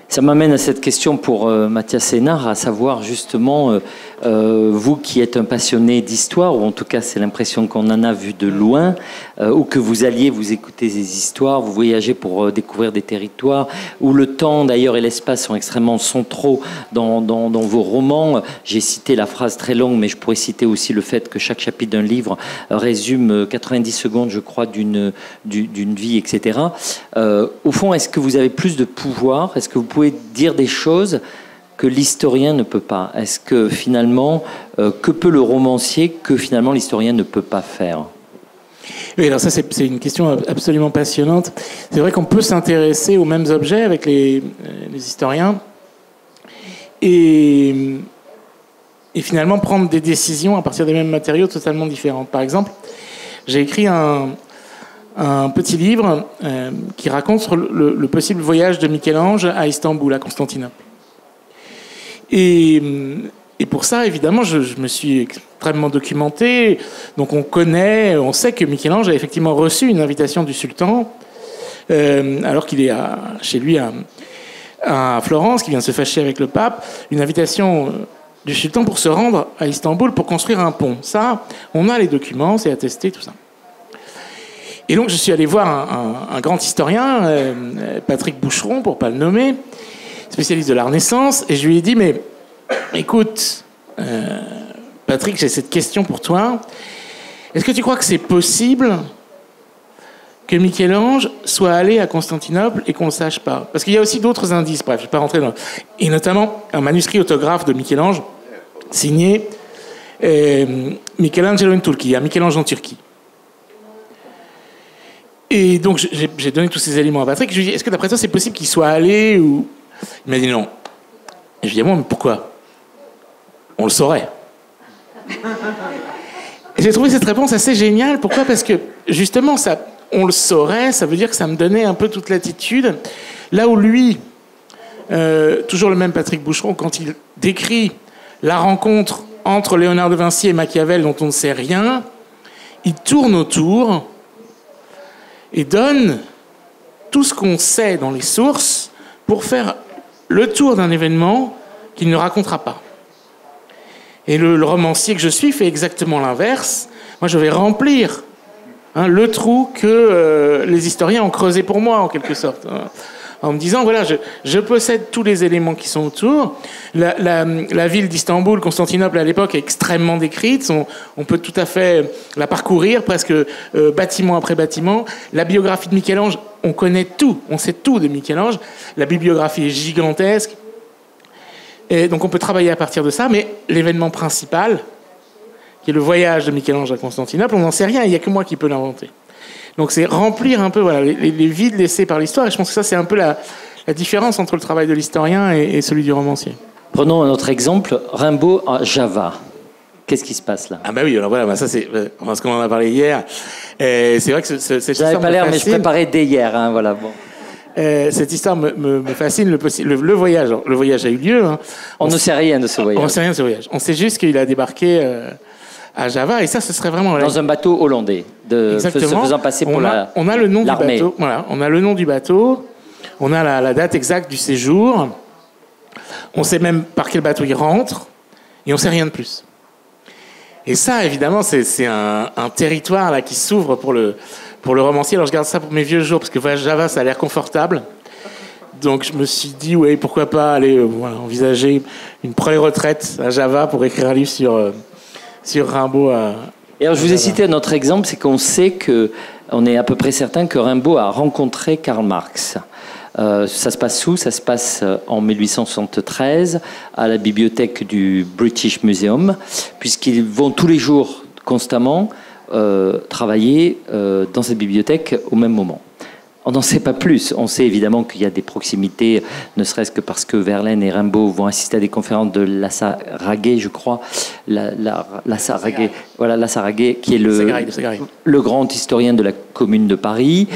Ça m'amène à cette question pour Mathias Sénard, à savoir justement, vous qui êtes un passionné d'histoire, ou en tout cas c'est l'impression qu'on en a vu de loin, ou que vous alliez vous écouter des histoires, vous voyagez pour découvrir des territoires, où le temps d'ailleurs et l'espace sont extrêmement centraux dans vos romans. J'ai cité la phrase très longue, mais je pourrais citer aussi le fait que chaque chapitre d'un livre résume 90 secondes, je crois, d'une vie, etc. Au fond, est-ce que vous avez plus de pouvoir? Est-ce que vous pouvez dire des choses que l'historien ne peut pas? Est-ce que finalement, que peut le romancier que finalement l'historien ne peut pas faire? Oui, alors ça c'est une question absolument passionnante. C'est vrai qu'on peut s'intéresser aux mêmes objets avec les historiens et finalement prendre des décisions à partir des mêmes matériaux totalement différents. Par exemple, j'ai écrit un petit livre qui raconte le possible voyage de Michel-Ange à Istanbul, à Constantinople. Et pour ça, évidemment, je me suis extrêmement documenté. Donc on sait que Michel-Ange a effectivement reçu une invitation du sultan, alors qu'il est chez lui à Florence, qui vient de se fâcher avec le pape, une invitation du sultan pour se rendre à Istanbul pour construire un pont. Ça, on a les documents, c'est attesté, tout ça. Et donc, je suis allé voir un grand historien, Patrick Boucheron, pour ne pas le nommer, spécialiste de la Renaissance, et je lui ai dit, mais écoute, Patrick, j'ai cette question pour toi. Est-ce que tu crois que c'est possible que Michel-Ange soit allé à Constantinople et qu'on ne le sache pas? Parce qu'il y a aussi d'autres indices, bref, je ne vais pas rentrer dans... Et notamment, un manuscrit autographe de Michel-Ange, signé Michelangelo in Turchia, Michel-Ange en Turquie. Et donc, j'ai donné tous ces éléments à Patrick. Je lui ai dit, est-ce que d'après toi, c'est possible qu'il soit allé ou... Il m'a dit non. Et je lui ai dit, mais pourquoi? On le saurait. Et j'ai trouvé cette réponse assez géniale. Pourquoi? Parce que, justement, on le saurait, ça veut dire que ça me donnait un peu toute l'attitude. Là où lui, toujours le même Patrick Boucheron, quand il décrit la rencontre entre Léonard de Vinci et Machiavel dont on ne sait rien, il tourne autour et donne tout ce qu'on sait dans les sources pour faire le tour d'un événement qu'il ne racontera pas. Et le romancier que je suis fait exactement l'inverse. Moi, je vais remplir le trou que les historiens ont creusé pour moi, en quelque sorte. En me disant, voilà, je possède tous les éléments qui sont autour. La ville d'Istanbul, Constantinople à l'époque, est extrêmement décrite. On peut tout à fait la parcourir, presque bâtiment après bâtiment. La biographie de Michel-Ange, on connaît tout, on sait tout de Michel-Ange. La bibliographie est gigantesque. Et donc on peut travailler à partir de ça, mais l'événement principal, qui est le voyage de Michel-Ange à Constantinople, on n'en sait rien, il n'y a que moi qui peux l'inventer. Donc c'est remplir un peu les vides laissés par l'histoire, et je pense que ça c'est un peu la différence entre le travail de l'historien et celui du romancier. Prenons un autre exemple, Rimbaud à Java. Qu'est-ce qui se passe là? Ah bah oui, alors voilà, ça c'est parce qu'on en a parlé hier. C'est vrai que cette histoire j'avais pas l'air, mais je préparais dès hier, hein, voilà. Bon. Cette histoire me fascine. Le voyage. Le voyage a eu lieu. Hein. On ne sait rien de ce voyage. On ne sait rien de ce voyage. On sait juste qu'il a débarqué à Java. Et ça, ce serait vraiment... Dans un bateau hollandais, se faisant passer pour l'armée. On a le nom du bateau. Voilà, on a le nom du bateau. On a la date exacte du séjour. On sait même par quel bateau il rentre. Et on sait rien de plus. Et ça, évidemment, c'est un territoire là, qui s'ouvre pour le romancier. Alors, je garde ça pour mes vieux jours, parce que voilà, Java, ça a l'air confortable. Donc, je me suis dit, oui, pourquoi pas aller envisager une pré-retraite à Java pour écrire un livre sur Rimbaud. Et alors, je vous ai cité un autre exemple, c'est qu'on sait on est à peu près certain que Rimbaud a rencontré Karl Marx. Ça se passe où? Ça se passe en 1873 à la bibliothèque du British Museum, puisqu'ils vont tous les jours constamment travailler dans cette bibliothèque au même moment. On n'en sait pas plus. On sait évidemment qu'il y a des proximités, ne serait-ce que parce que Verlaine et Rimbaud vont assister à des conférences de Lassaраgue, je crois. Lassaраgue, qui est le grand historien de la Commune de Paris,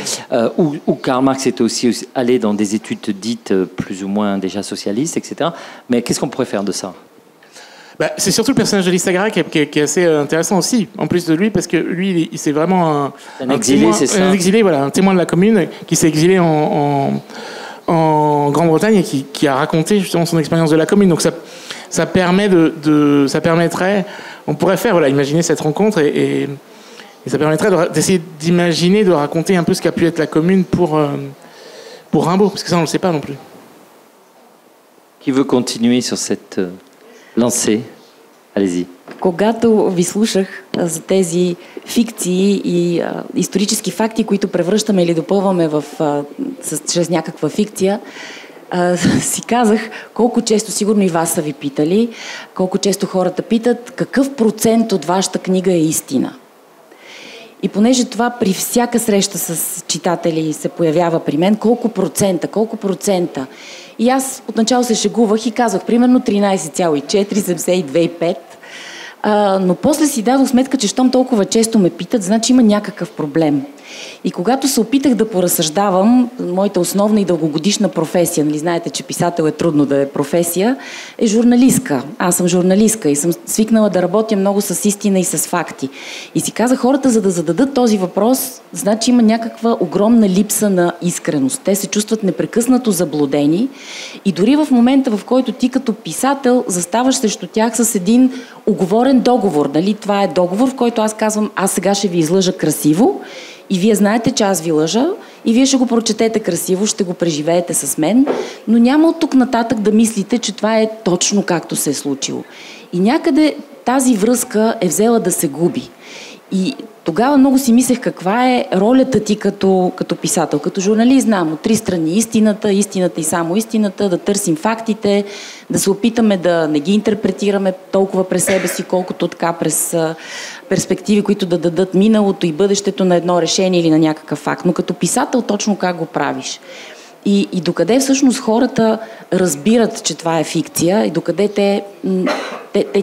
où Karl Marx était aussi allé dans des études dites plus ou moins déjà socialistes, etc. Mais qu'est-ce qu'on pourrait faire de ça? C'est surtout le personnage de Lassagrague qui est assez intéressant aussi, en plus de lui, parce que lui, c'est vraiment un exilé, témoin, c'est ça. Un exilé, voilà, un témoin de la Commune qui s'est exilé en Grande-Bretagne et qui a raconté justement son expérience de la Commune. Donc ça permettrait, on pourrait faire, imaginer cette rencontre et ça permettrait d'essayer d'imaginer, de raconter un peu ce qu'a pu être la Commune pour Rimbaud, parce que ça on ne le sait pas non plus. Qui veut continuer sur cette lancée? Allez-y. Когато ви слушах за тези фикции и исторически факти, които превръщаме или допълваме чрез някаква фикция, си казах колко често, сигурно и вас са ви питали, колко често хората питат какъв процент от вашата книга е истина. И понеже това при всяка среща с читатели се появява при мен, колко процента. И аз отначало се шегувах и казвах примерно 13,4, 72,5. Но после си дадох сметка, че щом толкова често ме питат, значи има някакъв проблем. И когато се опитах да поразсъждавам, моята основна и дългогодишна професия, знаете, че писател е трудно да е професия, е журналистка. Аз съм журналистка и съм свикнала да работя много с истина и с факти. И си казах, хората, за да зададат този въпрос, значи има някаква огромна липса на искреност. Те се чувстват непрекъснато заблудени и дори в момента, в който ти като писател заставаш срещу тях с един уговорен договор. Нали? Това е договор, в който аз казвам, аз сега ще ви излъжа красиво, и вие знаете, че аз ви лъжа и вие ще го прочетете красиво, ще го преживеете с мен, но няма от тук нататък да мислите, че това е точно както се е случило. И някъде тази връзка е взела да се губи. И тогава много си мислех каква е ролята ти като писател. Като журналист знам от три страни истината и само истината, да търсим фактите, да се опитаме да не ги интерпретираме толкова през себе си, колкото така през перспективи, които да дадат миналото и бъдещето на едно решение или на някакъв факт. Но като писател точно как го правиш. И докъде всъщност хората разбират, че това е фикция и докъде те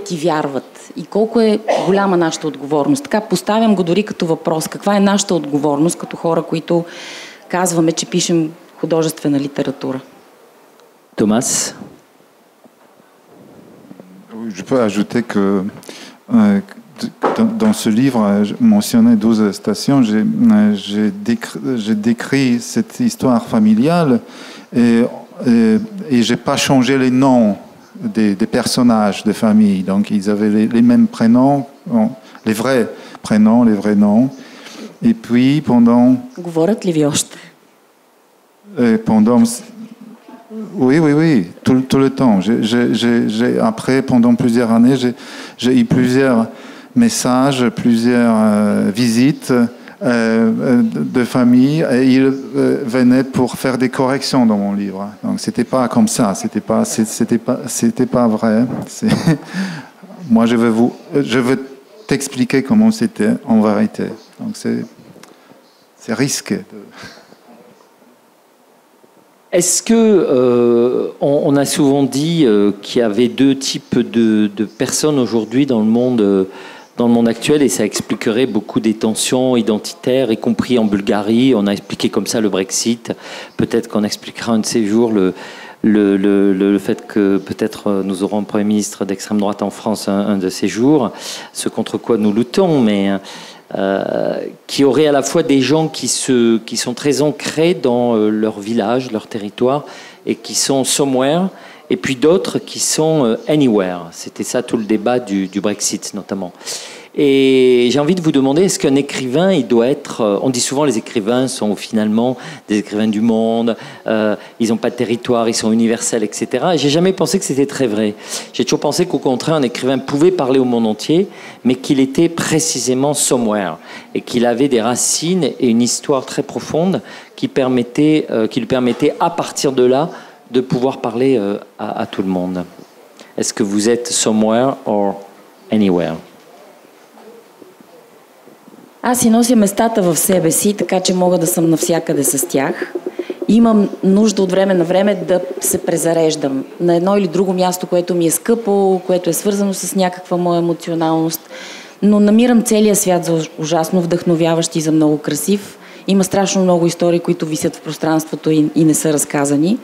ти вярват. И колко е голяма нашата отговорност. Така поставям го дори като въпрос. Каква е нашата отговорност като хора, които казваме, че пишем художествена литература? Томас? Je peux ajouter que dans ce livre, mentionné 12 stations, j'ai décrit cette histoire familiale et je n'ai pas changé les noms des personnages de famille. Donc ils avaient les mêmes prénoms, les vrais prénoms, les vrais noms. Et puis pendant... Говорят ли ви още? Pendant... Oui, tout le temps. Après, pendant plusieurs années, j'ai eu plusieurs messages, plusieurs visites de famille et ils venaient pour faire des corrections dans mon livre. Donc c'était pas comme ça, c'était pas vrai. Moi je veux t'expliquer comment c'était en vérité. Donc c'est risqué. Est-ce que on a souvent dit qu'il y avait deux types de personnes aujourd'hui dans le monde actuel et ça expliquerait beaucoup des tensions identitaires, y compris en Bulgarie. On a expliqué comme ça le Brexit. Peut-être qu'on expliquera un de ces jours le fait que peut-être nous aurons un Premier ministre d'extrême droite en France un de ces jours, ce contre quoi nous luttons, mais qui aurait à la fois des gens qui sont très ancrés dans leur village, leur territoire, et qui sont somewhere, et puis d'autres qui sont anywhere. C'était ça tout le débat du Brexit notamment. Et j'ai envie de vous demander, est-ce qu'un écrivain, il doit être... on dit souvent les écrivains sont finalement des écrivains du monde, ils n'ont pas de territoire, ils sont universels, etc. Et j'ai jamais pensé que c'était très vrai. J'ai toujours pensé qu'au contraire, un écrivain pouvait parler au monde entier, mais qu'il était précisément somewhere, et qu'il avait des racines et une histoire très profonde qui lui permettait à partir de là de pouvoir parler à tout le monde. Est-ce que vous êtes somewhere or anywhere? Аз си нося местата в себе си, така че мога да съм навсякъде с тях. Имам нужда от време на време да се презареждам на едно или друго място, което ми е скъпо, което е свързано с някаква моя емоционалност. Но намирам целия свят за ужасно вдъхновяващ и за много красив. Има страшно много истории, които висят в пространството и не са разказани.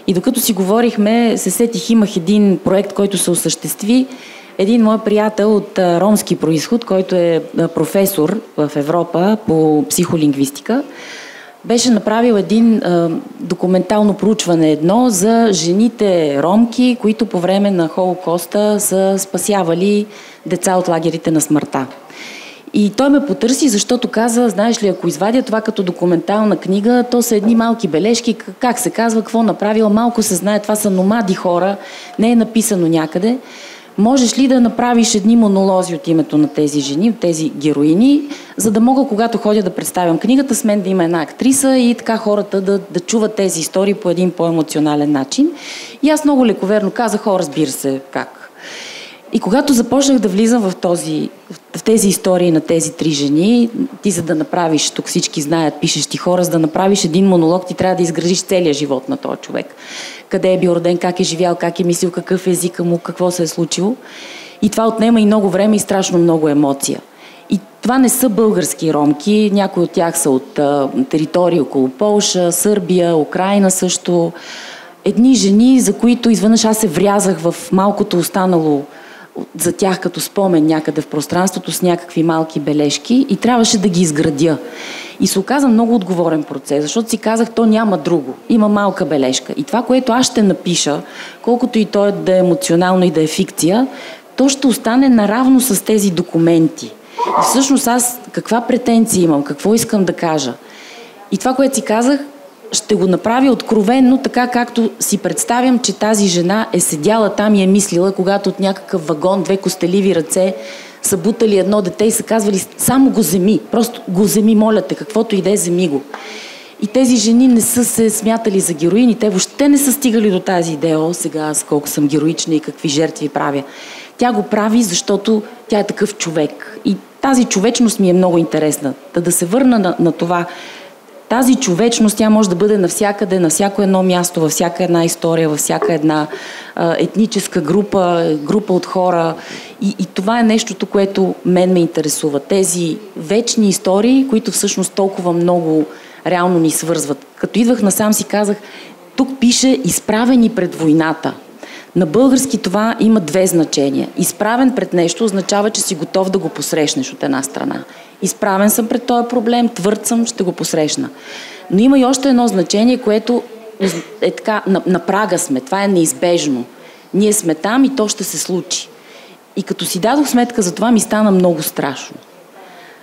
И докато си говорихме, се сетих, имах един проект, който се осъществи. Един мой приятел от ромски произход, който е професор в Европа по психолингвистика, беше направил един документално проучване за жените ромки, които по време на Холокоста са спасявали деца от лагерите на смъртта. И той ме потърси, защото каза, знаеш ли, ако извадя това като документална книга, то са едни малки бележки, как се казва, какво направила, малко се знае, това са номади хора, не е написано някъде. Можеш ли да направиш едни монолози от името на тези жени, от тези героини, за да мога, когато ходя да представям книгата, с мен да има една актриса и така хората да чуват тези истории по един по-емоционален начин. И аз много лековерно казах, разбира се, как. И когато започнах да влизам в тези истории на тези три жени, ти за да направиш, тук всички знаят, пишещи хора, за да направиш един монолог, ти трябва да изградиш целия живот на този човек. Къде е бил роден, как е живял, как е мислил, какъв е езика му, какво се е случило. И това отнема и много време и страшно много емоция. И това не са български ромки, някои от тях са от територии около Полша, Сърбия, Украйна също. Едни жени, за които изведнъж аз се врязах в малкото останало за тях като спомен някъде в пространството с някакви малки бележки и трябваше да ги изградя. И се оказа много отговорен процес, защото си казах, то няма друго. Има малка бележка. И това, което аз ще напиша, колкото и то да е емоционално и да е фикция, то ще остане наравно с тези документи. И всъщност аз каква претенция имам, какво искам да кажа. И това, което си казах, ще го направя откровенно, така както си представям, че тази жена е седяла там и е мислила, когато от някакъв вагон, две костеливи ръце са бутали едно дете и са казвали, само го вземи, просто го вземи, моля те, каквото и да е, вземи го. И тези жени не са се смятали за героини, те въобще не са стигали до тази идея, сега аз колко съм героична и какви жертви правя. Тя го прави, защото тя е такъв човек. И тази човечност ми е много интересна. Да се върна на това. Тази човечност, тя може да бъде навсякъде, на всяко едно място, във всяка една история, във всяка една етническа група от хора. И това е нещото, което мен ме интересува. Тези вечни истории, които всъщност толкова много реално ни свързват. Като идвах насам си казах, тук пише изправени пред войната. На български това има две значения. Изправен пред нещо означава, че си готов да го посрещнеш от една страна. Изправен съм пред този проблем, твърд съм, ще го посрещна. Но има и още едно значение, което е така, на прага сме, това е неизбежно. Ние сме там и то ще се случи. И като си дадох сметка за това, ми стана много страшно.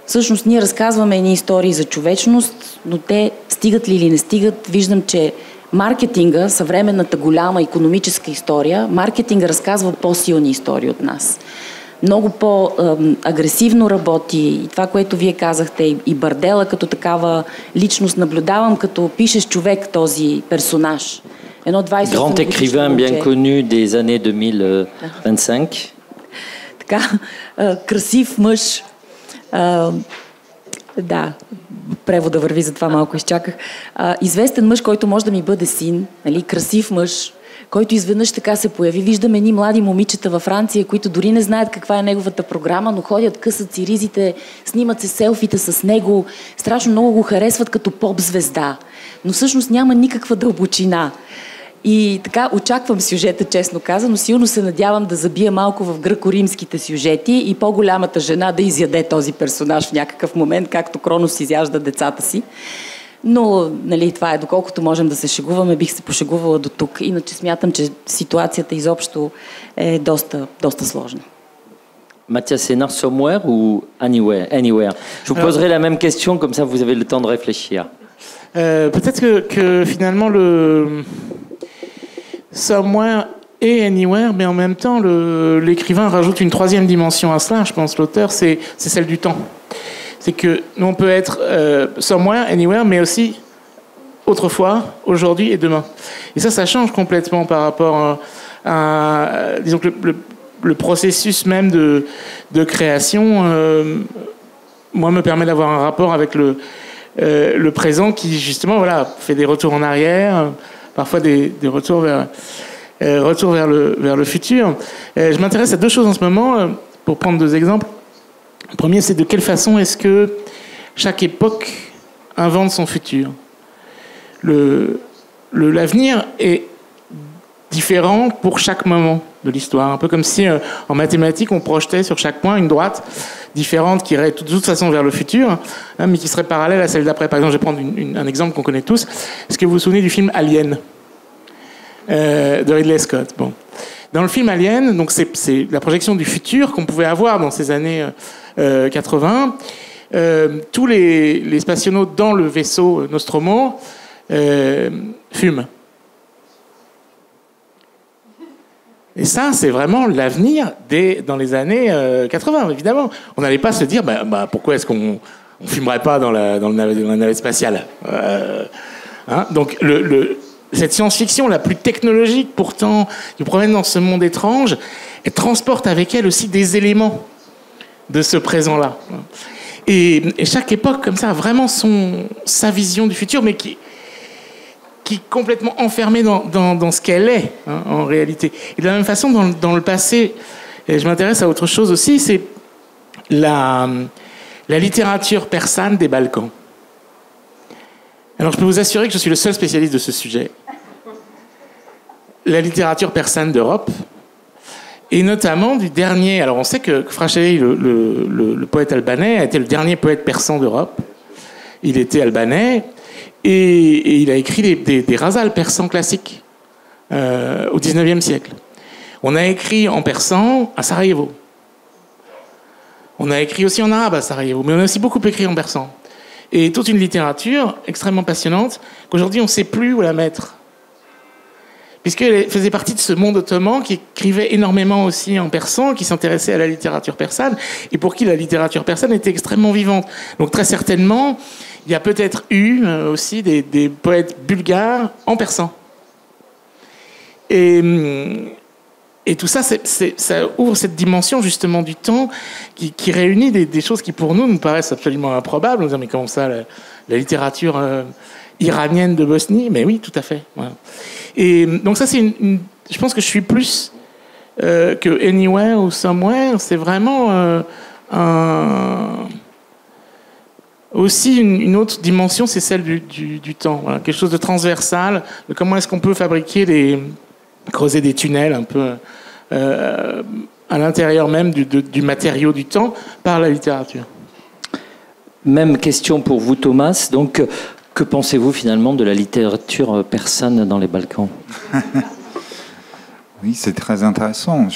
Всъщност ние разказваме едни истории за човечност, но те стигат ли или не стигат, виждам, че маркетинга, съвременната голяма икономическа история, маркетинга разказва по-силни истории от нас. Много по-агресивно работи и това, което вие казахте, и Бардела като такава личност наблюдавам, като пишеш човек този персонаж. Едно 20 Grand écrivain bien connu des années 2025. Така, красив мъж. Да, превода върви, затова малко изчаках. Известен мъж, който може да ми бъде син, нали, красив мъж, който изведнъж така се появи. Виждаме едни млади момичета във Франция, които дори не знаят каква е неговата програма, но ходят, късат си ризите, снимат се селфите с него, страшно много го харесват като поп-звезда. Но всъщност няма никаква дълбочина. И така очаквам сюжета, честно казано. Силно се надявам да забия малко в гръко-римските сюжети и по-голямата жена да изяде този персонаж в някакъв момент, както Кронос изяжда децата си. Но, нали, това е, доколкото можем да се шегуваме, бих се пошегувала до тук. Иначе смятам, че ситуацията изобщо е доста сложна. Mathias Sénard, Somewhere ou Anywhere? Je vous poserai la même question, comme ça vous avez le temps de réfléchir. Peut-être que finalement le Somewhere et Anywhere, mais en même temps l'écrivain rajoute une troisième dimension à cela, je pense, l'auteur, c'est celle du temps. C'est que nous on peut être Somewhere, Anywhere, mais aussi autrefois, aujourd'hui et demain. Et ça change complètement par rapport à disons que le processus même de création, moi, me permet d'avoir un rapport avec le présent qui, justement, voilà, fait des retours en arrière, parfois des retours vers le futur. Je m'intéresse à deux choses en ce moment, pour prendre deux exemples. Le premier, c'est de quelle façon est-ce que chaque époque invente son futur. L'avenir est différent pour chaque moment de l'histoire. Un peu comme si, en mathématiques, on projetait sur chaque point une droite différente qui irait de toute façon vers le futur, hein, mais qui serait parallèle à celle d'après. Par exemple, je vais prendre un exemple qu'on connaît tous. Est-ce que vous vous souvenez du film Alien de Ridley Scott? Bon. Dans le film Alien, donc c'est la projection du futur qu'on pouvait avoir dans ces années 80. Tous les spationautes dans le vaisseau Nostromo fument. Et ça, c'est vraiment l'avenir dans les années 80, évidemment. On n'allait pas se dire, pourquoi est-ce qu'on ne fumerait pas dans la navette spatiale hein. Donc, cette science-fiction la plus technologique, pourtant, qui promène dans ce monde étrange, elle transporte avec elle aussi des éléments de ce présent-là. Et chaque époque, comme ça, a vraiment sa vision du futur, mais qui est complètement enfermée dans ce qu'elle est, hein, en réalité. Et de la même façon, dans le passé, et je m'intéresse à autre chose aussi, c'est la littérature persane des Balkans. Alors, je peux vous assurer que je suis le seul spécialiste de ce sujet. La littérature persane d'Europe, et notamment du dernier... Alors, on sait que Frashëri, le poète albanais, a été le dernier poète persan d'Europe. Il était albanais, et il a écrit des ghazals persans classiques au XIXe siècle. On a écrit en persan à Sarajevo. On a écrit aussi en arabe à Sarajevo, mais on a aussi beaucoup écrit en persan. Et toute une littérature extrêmement passionnante qu'aujourd'hui on ne sait plus où la mettre. Puisqu'elle faisait partie de ce monde ottoman qui écrivait énormément aussi en persan, qui s'intéressait à la littérature persane, et pour qui la littérature persane était extrêmement vivante. Donc très certainement, il y a peut-être eu aussi des poètes bulgares en persan. Et tout ça, ça ouvre cette dimension justement du temps qui réunit des choses qui pour nous paraissent absolument improbables. On se dit, mais comment ça, la littérature iranienne de Bosnie? Mais oui, tout à fait. Voilà. Et donc ça, je pense que je suis plus que Anywhere ou Somewhere. C'est vraiment aussi une autre dimension, c'est celle du temps. Voilà. Quelque chose de transversal, de comment est-ce qu'on peut creuser des tunnels un peu à l'intérieur même du matériau du temps par la littérature. Même question pour vous, Thomas. Donc, que pensez-vous finalement de la littérature persane dans les Balkans? Oui, c'est très intéressant.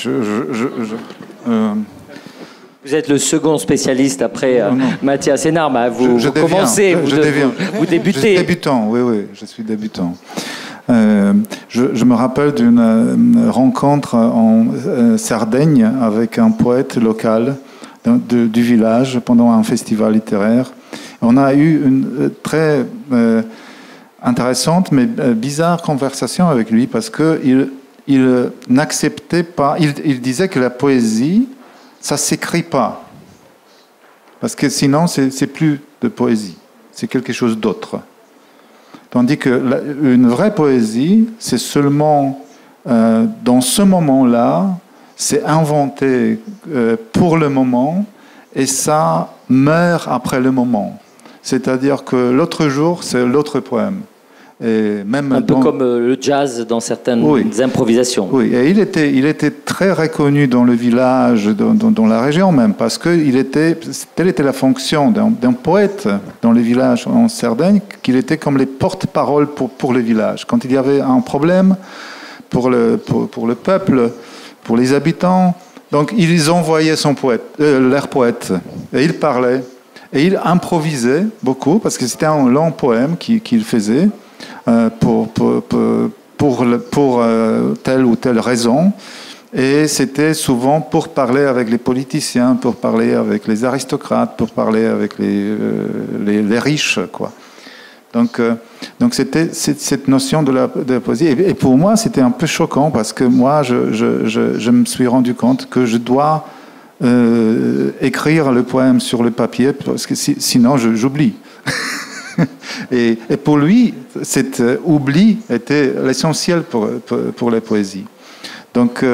Vous êtes le second spécialiste après Mathias Sénard. Vous commencez, vous débutez. Je suis débutant, oui, je suis débutant. Je me rappelle d'une rencontre en Sardaigne avec un poète local du village pendant un festival littéraire. On a eu une très intéressante mais bizarre conversation avec lui parce qu'il n'acceptait pas, il disait que la poésie, ça ne s'écrit pas. Parce que sinon, c'est plus de poésie, c'est quelque chose d'autre. Tandis qu'une vraie poésie, c'est seulement dans ce moment-là, c'est inventé pour le moment et ça meurt après le moment. C'est-à-dire que l'autre jour, c'est l'autre poème. Et même un peu comme le jazz dans certaines improvisations. Oui, et il était très reconnu dans le village, dans la région même, parce que telle était la fonction d'un poète dans les villages en Sardaigne, qu'il était comme les porte-parole pour le village. Quand il y avait un problème pour le peuple, pour les habitants, donc ils envoyaient leur poète, et il parlait, et il improvisait beaucoup, parce que c'était un long poème qu'il faisait, pour telle ou telle raison, et c'était souvent pour parler avec les politiciens, pour parler avec les aristocrates, pour parler avec les riches, quoi. Donc c'était cette notion de la poésie, et pour moi c'était un peu choquant, parce que moi je me suis rendu compte que je dois écrire le poème sur le papier, parce que sinon j'oublie. Et pour lui, cet oubli était l'essentiel pour la poésie. Donc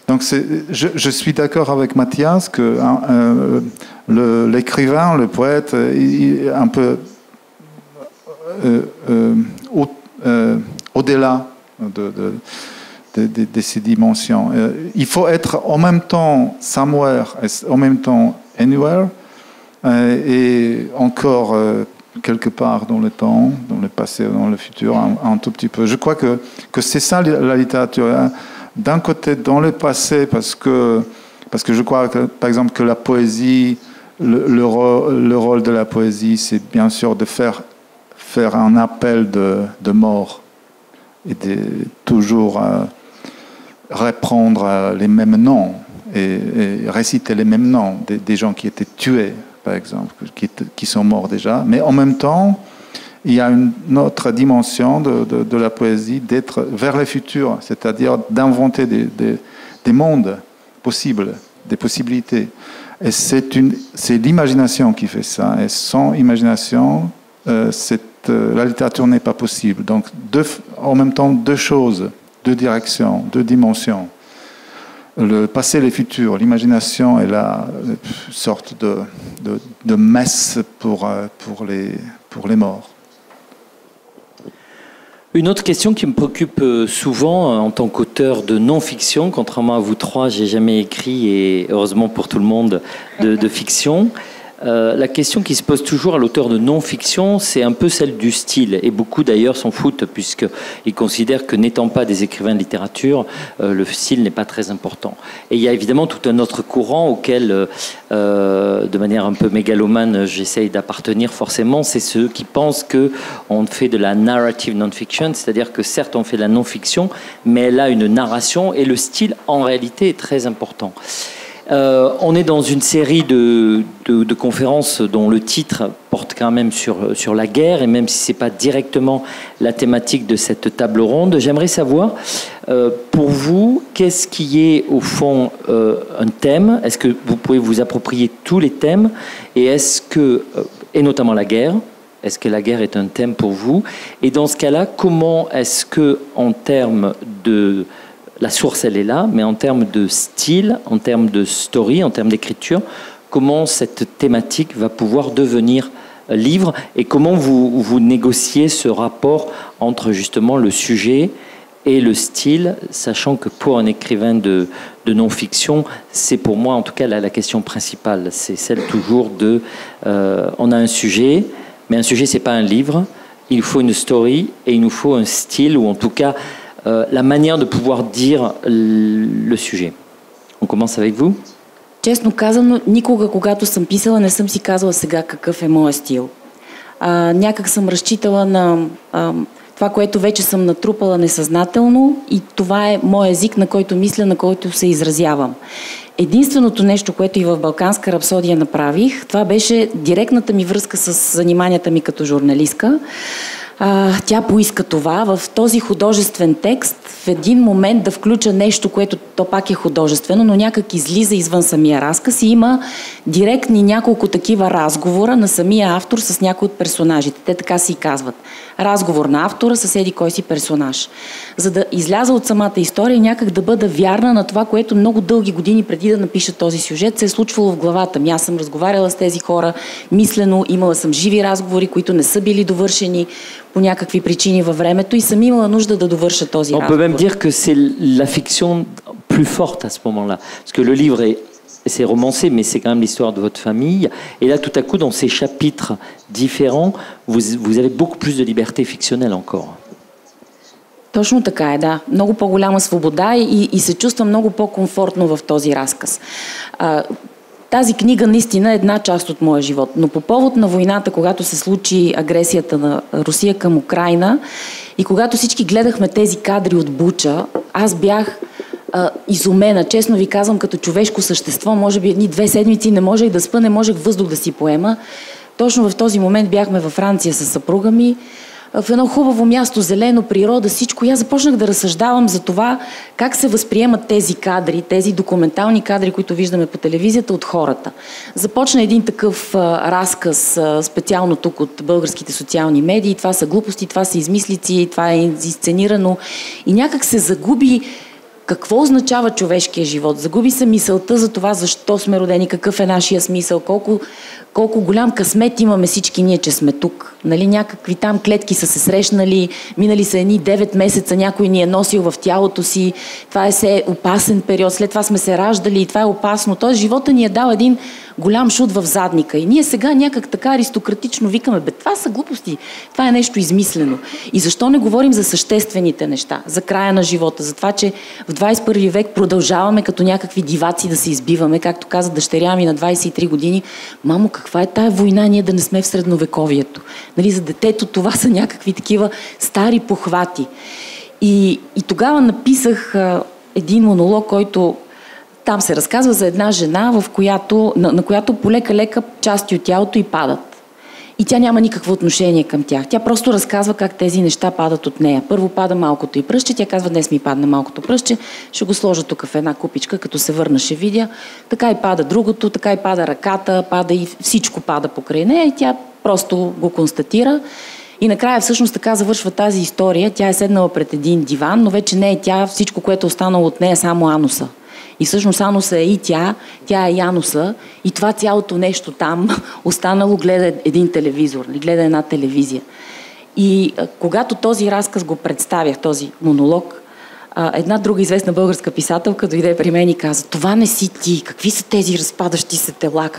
je suis d'accord avec Mathias que l'écrivain, le poète, un peu au-delà de ces dimensions. Il faut être en même temps somewhere et en même temps anywhere, et encore quelque part dans le temps, dans le passé, dans le futur, un tout petit peu. Je crois que c'est ça la littérature. D'un côté, dans le passé, parce que je crois que, par exemple, que la poésie, le rôle de la poésie, c'est bien sûr de faire un appel de mort et de toujours reprendre les mêmes noms et réciter les mêmes noms des gens qui étaient tués, par exemple, qui sont morts déjà. Mais en même temps, il y a une autre dimension de la poésie, d'être vers le futur, c'est-à-dire d'inventer des mondes possibles, des possibilités. Et c'est l'imagination qui fait ça. Et sans imagination, la littérature n'est pas possible. Donc, en même temps, deux choses, deux directions, deux dimensions. Le passé et le futur, l'imagination est la sorte de messe pour les morts. Une autre question qui me préoccupe souvent en tant qu'auteur de non-fiction, contrairement à vous trois, j'ai jamais écrit, et heureusement pour tout le monde, de fiction. La question qui se pose toujours à l'auteur de non-fiction, c'est un peu celle du style. Et beaucoup d'ailleurs s'en foutent, puisqu'ils considèrent que n'étant pas des écrivains de littérature, le style n'est pas très important. Et il y a évidemment tout un autre courant auquel, de manière un peu mégalomane, j'essaye d'appartenir forcément, c'est ceux qui pensent qu'on fait de la narrative non-fiction, c'est-à-dire que certes on fait de la non-fiction, mais elle a une narration, et le style en réalité est très important. On est dans une série de conférences dont le titre porte quand même sur la guerre, et même si ce n'est pas directement la thématique de cette table ronde, j'aimerais savoir, pour vous, qu'est-ce qui est au fond un thème? Est-ce que vous pouvez vous approprier tous les thèmes? Et et notamment la guerre, est-ce que la guerre est un thème pour vous? Et dans ce cas-là, comment est-ce que, en termes de... La source, elle est là, mais en termes de style, en termes de story, en termes d'écriture, comment cette thématique va pouvoir devenir livre, et comment vous négociez ce rapport entre justement le sujet et le style, sachant que pour un écrivain de non-fiction, c'est pour moi en tout cas la question principale. C'est celle toujours de... on a un sujet, mais un sujet, c'est pas un livre. Il faut une story et il nous faut un style, ou en tout cas... la manière de pouvoir dire le sujet. On commence avec vous. Честно казано, никога, когато съм писала, не съм си казала сега какъв е моят стил. Някак съм разчитала на това, което вече съм натрупала несъзнателно, и това е мой език, на който мисля, на който се изразявам. Единственото нещо, което и в Балканска рапсодия направих, това беше директната ми връзка с заниманията ми като журналистка. Тя поиска това в този художествен текст в един момент да включа нещо, което то пак е художествено, но някак излиза извън самия разказ, и има директни няколко такива разговора на самия автор с някои от персонажите. Те така си казват: разговор на автора с еди кой си персонаж. За да изляза от самата история, някак да бъда вярна на това, което много дълги години преди да напиша този сюжет се е случвало в главата ми. Аз съм разговаряла с тези хора мислено, имала съм живи разговори, които не са били довършени по някакви причини във времето и съм имала нужда да довърша този разговор. On peut même dire que c'est la fiction plus forte à ce moment-là. Parce que le livre c'est romancé, mais c'est quand même l'histoire de votre famille. Et là, tout à coup, dans ces chapitres différents, vous avez beaucoup plus de liberté fictionnelle encore. Точно така е, да. Много по-голяма свобода и се чувства много по-комфортно в този разказ. Тази книга наистина е една част от моя живот, но по повод на войната, когато се случи агресията на Русия към Украйна и когато всички гледахме тези кадри от Буча, аз бях изумена. Честно ви казвам, като човешко същество, може би 1-2 седмици не можех да спа, не можех въздух да си поема. Точно в този момент бяхме във Франция с съпруга ми, в едно хубаво място, зелено, природа, всичко. И аз започнах да разсъждавам за това как се възприемат тези кадри, тези документални кадри, които виждаме по телевизията от хората. Започна един такъв разказ, специално тук от българските социални медии. Това са глупости, това са измислици, това е изсценирано. И някак се загуби какво означава човешкия живот. Загуби се мисълта за това, защо сме родени, какъв е нашия смисъл, колко голям късмет имаме всички ние, че сме тук. Нали, някакви там клетки са се срещнали, минали са едни 9 месеца, някой ни е носил в тялото си, това е опасен период, след това сме се раждали и това е опасно. Тоест живота ни е дал един голям шут в задника. И ние сега някак така аристократично викаме, това са глупости, това е нещо измислено. И защо не говорим за съществените неща, за края на живота, за това, че в 21 век продължаваме като някакви диваци да се избиваме, както каза дъщеря ми на 23 години, мамо, каква е тая война, ние да не сме в средновековието. Нали, за детето това са някакви такива стари похвати. И тогава написах един монолог, който там се разказва за една жена, на която полека-лека части от тялото й падат. И тя няма никакво отношение към тях. Тя просто разказва как тези неща падат от нея. Първо пада малкото й пръстче, тя казва, днес ми падна малкото пръстче, ще го сложа тук в една купичка, като се върна ще видя. Така и пада другото, така и пада ръката, пада и всичко пада покрай нея и тя просто го констатира. И накрая всъщност така завършва тази история. Тя е седнала пред един диван, но вече не е тя, всичко, което е останало от нея, само ануса. И всъщност ануса е и тя е и ануса, и това цялото нещо там останало гледа един телевизор, гледа една телевизия. И когато този разказ го представях, този монолог, една друга известна българска писателка дойде при мен и каза, това не си ти, какви са тези разпадащи се тела,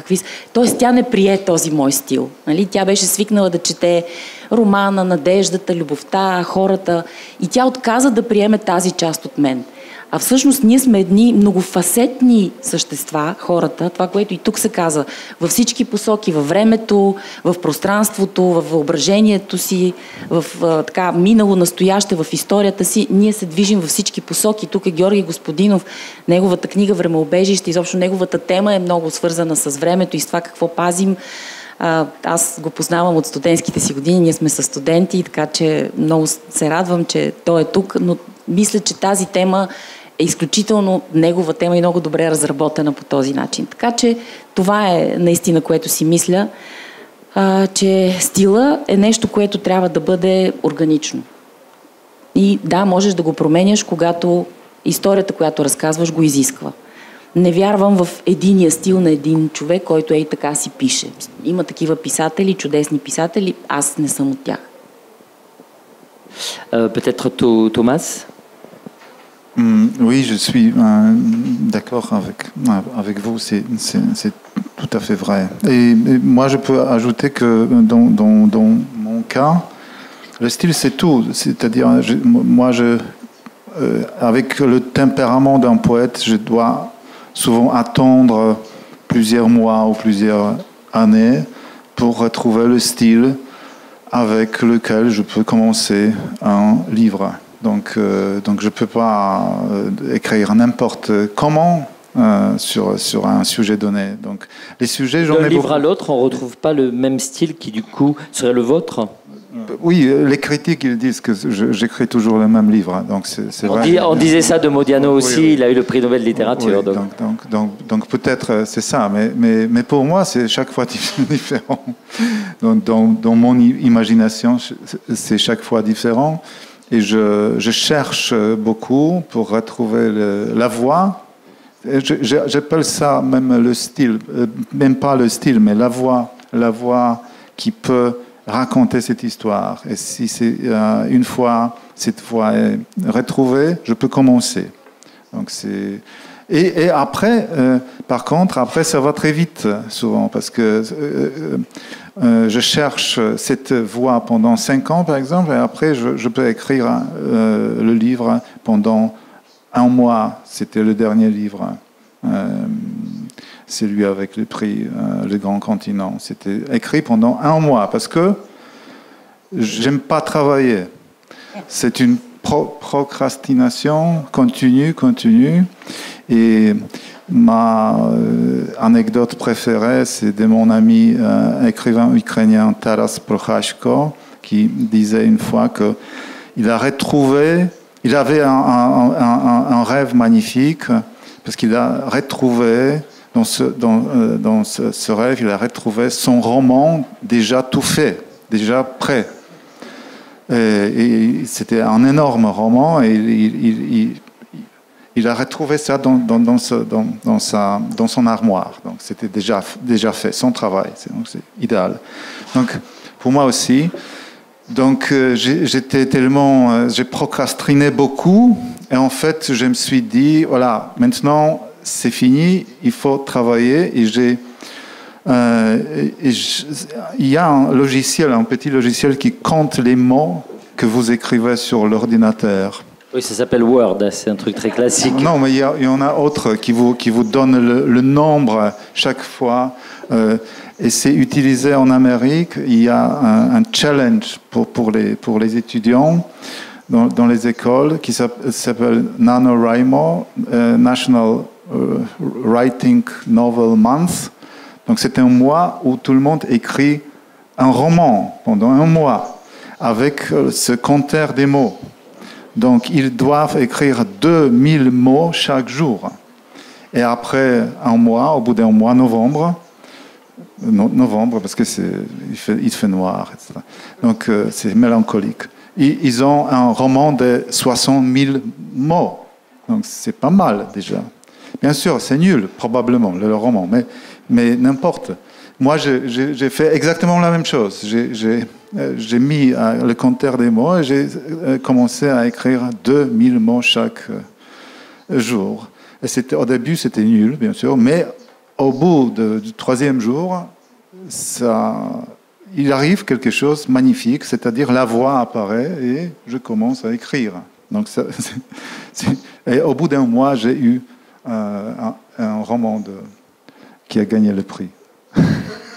Тоест тя не прие този мой стил. Нали? Тя беше свикнала да чете романа, надеждата, любовта, хората и тя отказа да приеме тази част от мен. А всъщност ние сме едни многофасетни същества, хората, това, което и тук се каза, във всички посоки, във времето, в пространството, във въображението си, в минало, настояще, в историята си, ние се движим във всички посоки. Тук е Георги Господинов, неговата книга Времеубежище, изобщо неговата тема е много свързана с времето и с това какво пазим. Аз го познавам от студентските си години, ние сме със студенти, така че много се радвам, че той е тук, но мисля, че тази тема е изключително негова тема и много добре разработена по този начин. Така че това е наистина, което си мисля, че стила е нещо, което трябва да бъде органично. И да, можеш да го променяш, когато историята, която разказваш, го изисква. Не вярвам в единия стил на един човек, който и така си пише. Има такива писатели, чудесни писатели, аз не съм от тях. Peut-être Thomas? Oui, je suis d'accord avec vous, c'est tout à fait vrai. Et moi, je peux ajouter que dans mon cas, le style, c'est tout. C'est-à-dire, avec le tempérament d'un poète, je dois souvent attendre plusieurs mois ou plusieurs années pour retrouver le style avec lequel je peux commencer un livre. Donc je ne peux pas écrire n'importe comment sur un sujet donné. Donc, les sujets, d'un livre à l'autre, on ne retrouve pas le même style qui, du coup, serait le vôtre? Oui, les critiques, ils disent que j'écris toujours le même livre. Donc c'est vrai. On disait ça de Modiano aussi, oui. Il a eu le prix Nobel de littérature. Oui, donc peut-être c'est ça, mais pour moi, c'est chaque fois différent. dans mon imagination, c'est chaque fois différent. Et je cherche beaucoup pour retrouver la voix. J'appelle ça même le style, même pas le style, mais la voix qui peut raconter cette histoire. Et si c'est une fois cette voix est retrouvée, je peux commencer. Donc c'est et après, par contre, après ça va très vite souvent parce que je cherche cette voix pendant 5 ans par exemple, et après je peux écrire le livre pendant 1 mois. C'était le dernier livre. C'est lui avec le prix Le Grand Continent. C'était écrit pendant 1 mois parce que j'aime pas travailler. C'est une procrastination continue. Et ma anecdote préférée, c'est de mon ami écrivain ukrainien Taras Prokhashko, qui disait une fois qu'il a retrouvé, il avait un rêve magnifique, parce qu'il a retrouvé, dans ce rêve, il a retrouvé son roman déjà tout fait, déjà prêt. Et c'était un énorme roman, et il a retrouvé ça dans son armoire. Donc c'était déjà fait, son travail. Donc c'est idéal. Donc pour moi aussi. Donc j'ai procrastiné beaucoup, et en fait je me suis dit voilà, maintenant c'est fini, il faut travailler. Et il y a un petit logiciel qui compte les mots que vous écrivez sur l'ordinateur. Oui, ça s'appelle Word, c'est un truc très classique. Non, mais il y en a autre qui vous donne le nombre chaque fois. Et c'est utilisé en Amérique. Il y a un challenge pour les étudiants dans les écoles qui s'appelle NaNoWriMo, National Writing Novel Month. Donc c'est un mois où tout le monde écrit un roman pendant 1 mois avec ce compteur des mots. Donc ils doivent écrire 2000 mots chaque jour. Et après 1 mois, au bout d'1 mois, novembre, parce que il fait noir, etc. Donc c'est mélancolique. Ils ont un roman de 60 000 mots. Donc c'est pas mal déjà. Bien sûr, c'est nul, probablement, le roman, mais n'importe. Moi, j'ai fait exactement la même chose. J'ai mis le compteur des mots et j'ai commencé à écrire 2000 mots chaque jour. Et au début, c'était nul, bien sûr, mais au bout du 3e jour, il arrive quelque chose de magnifique, c'est-à-dire la voix apparaît et je commence à écrire. Donc, et au bout d'1 mois, j'ai eu un roman qui a gagné le prix.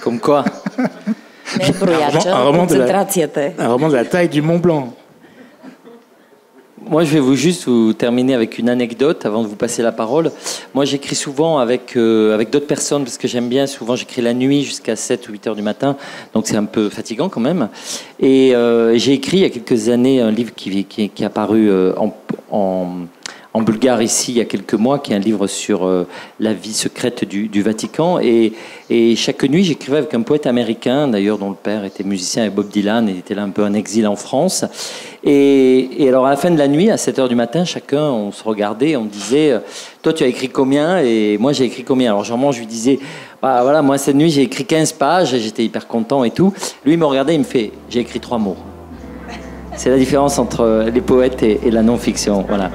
Comme quoi? Un roman de la taille du Mont Blanc. Moi, je vais juste vous terminer avec une anecdote avant de vous passer la parole. Moi, j'écris souvent avec d'autres personnes parce que j'aime bien. Souvent, j'écris la nuit jusqu'à 7 ou 8 heures du matin. Donc, c'est un peu fatigant quand même. Et j'ai écrit il y a quelques années un livre qui est apparu en bulgare ici il y a quelques mois, qui est un livre sur la vie secrète du Vatican. Et chaque nuit, j'écrivais avec un poète américain, d'ailleurs, dont le père était musicien avec Bob Dylan, et il était là un peu en exil en France. Et alors, à la fin de la nuit, à 7 heures du matin, chacun, on se regardait, on disait « Toi, tu as écrit combien ?» et moi, j'ai écrit combien ? Alors, généralement, je lui disais bah, « Voilà, moi, cette nuit, j'ai écrit 15 pages, et j'étais hyper content et tout. » Lui, il me regardait, il me fait « J'ai écrit 3 mots. » C'est la différence entre les poètes et la non-fiction, voilà.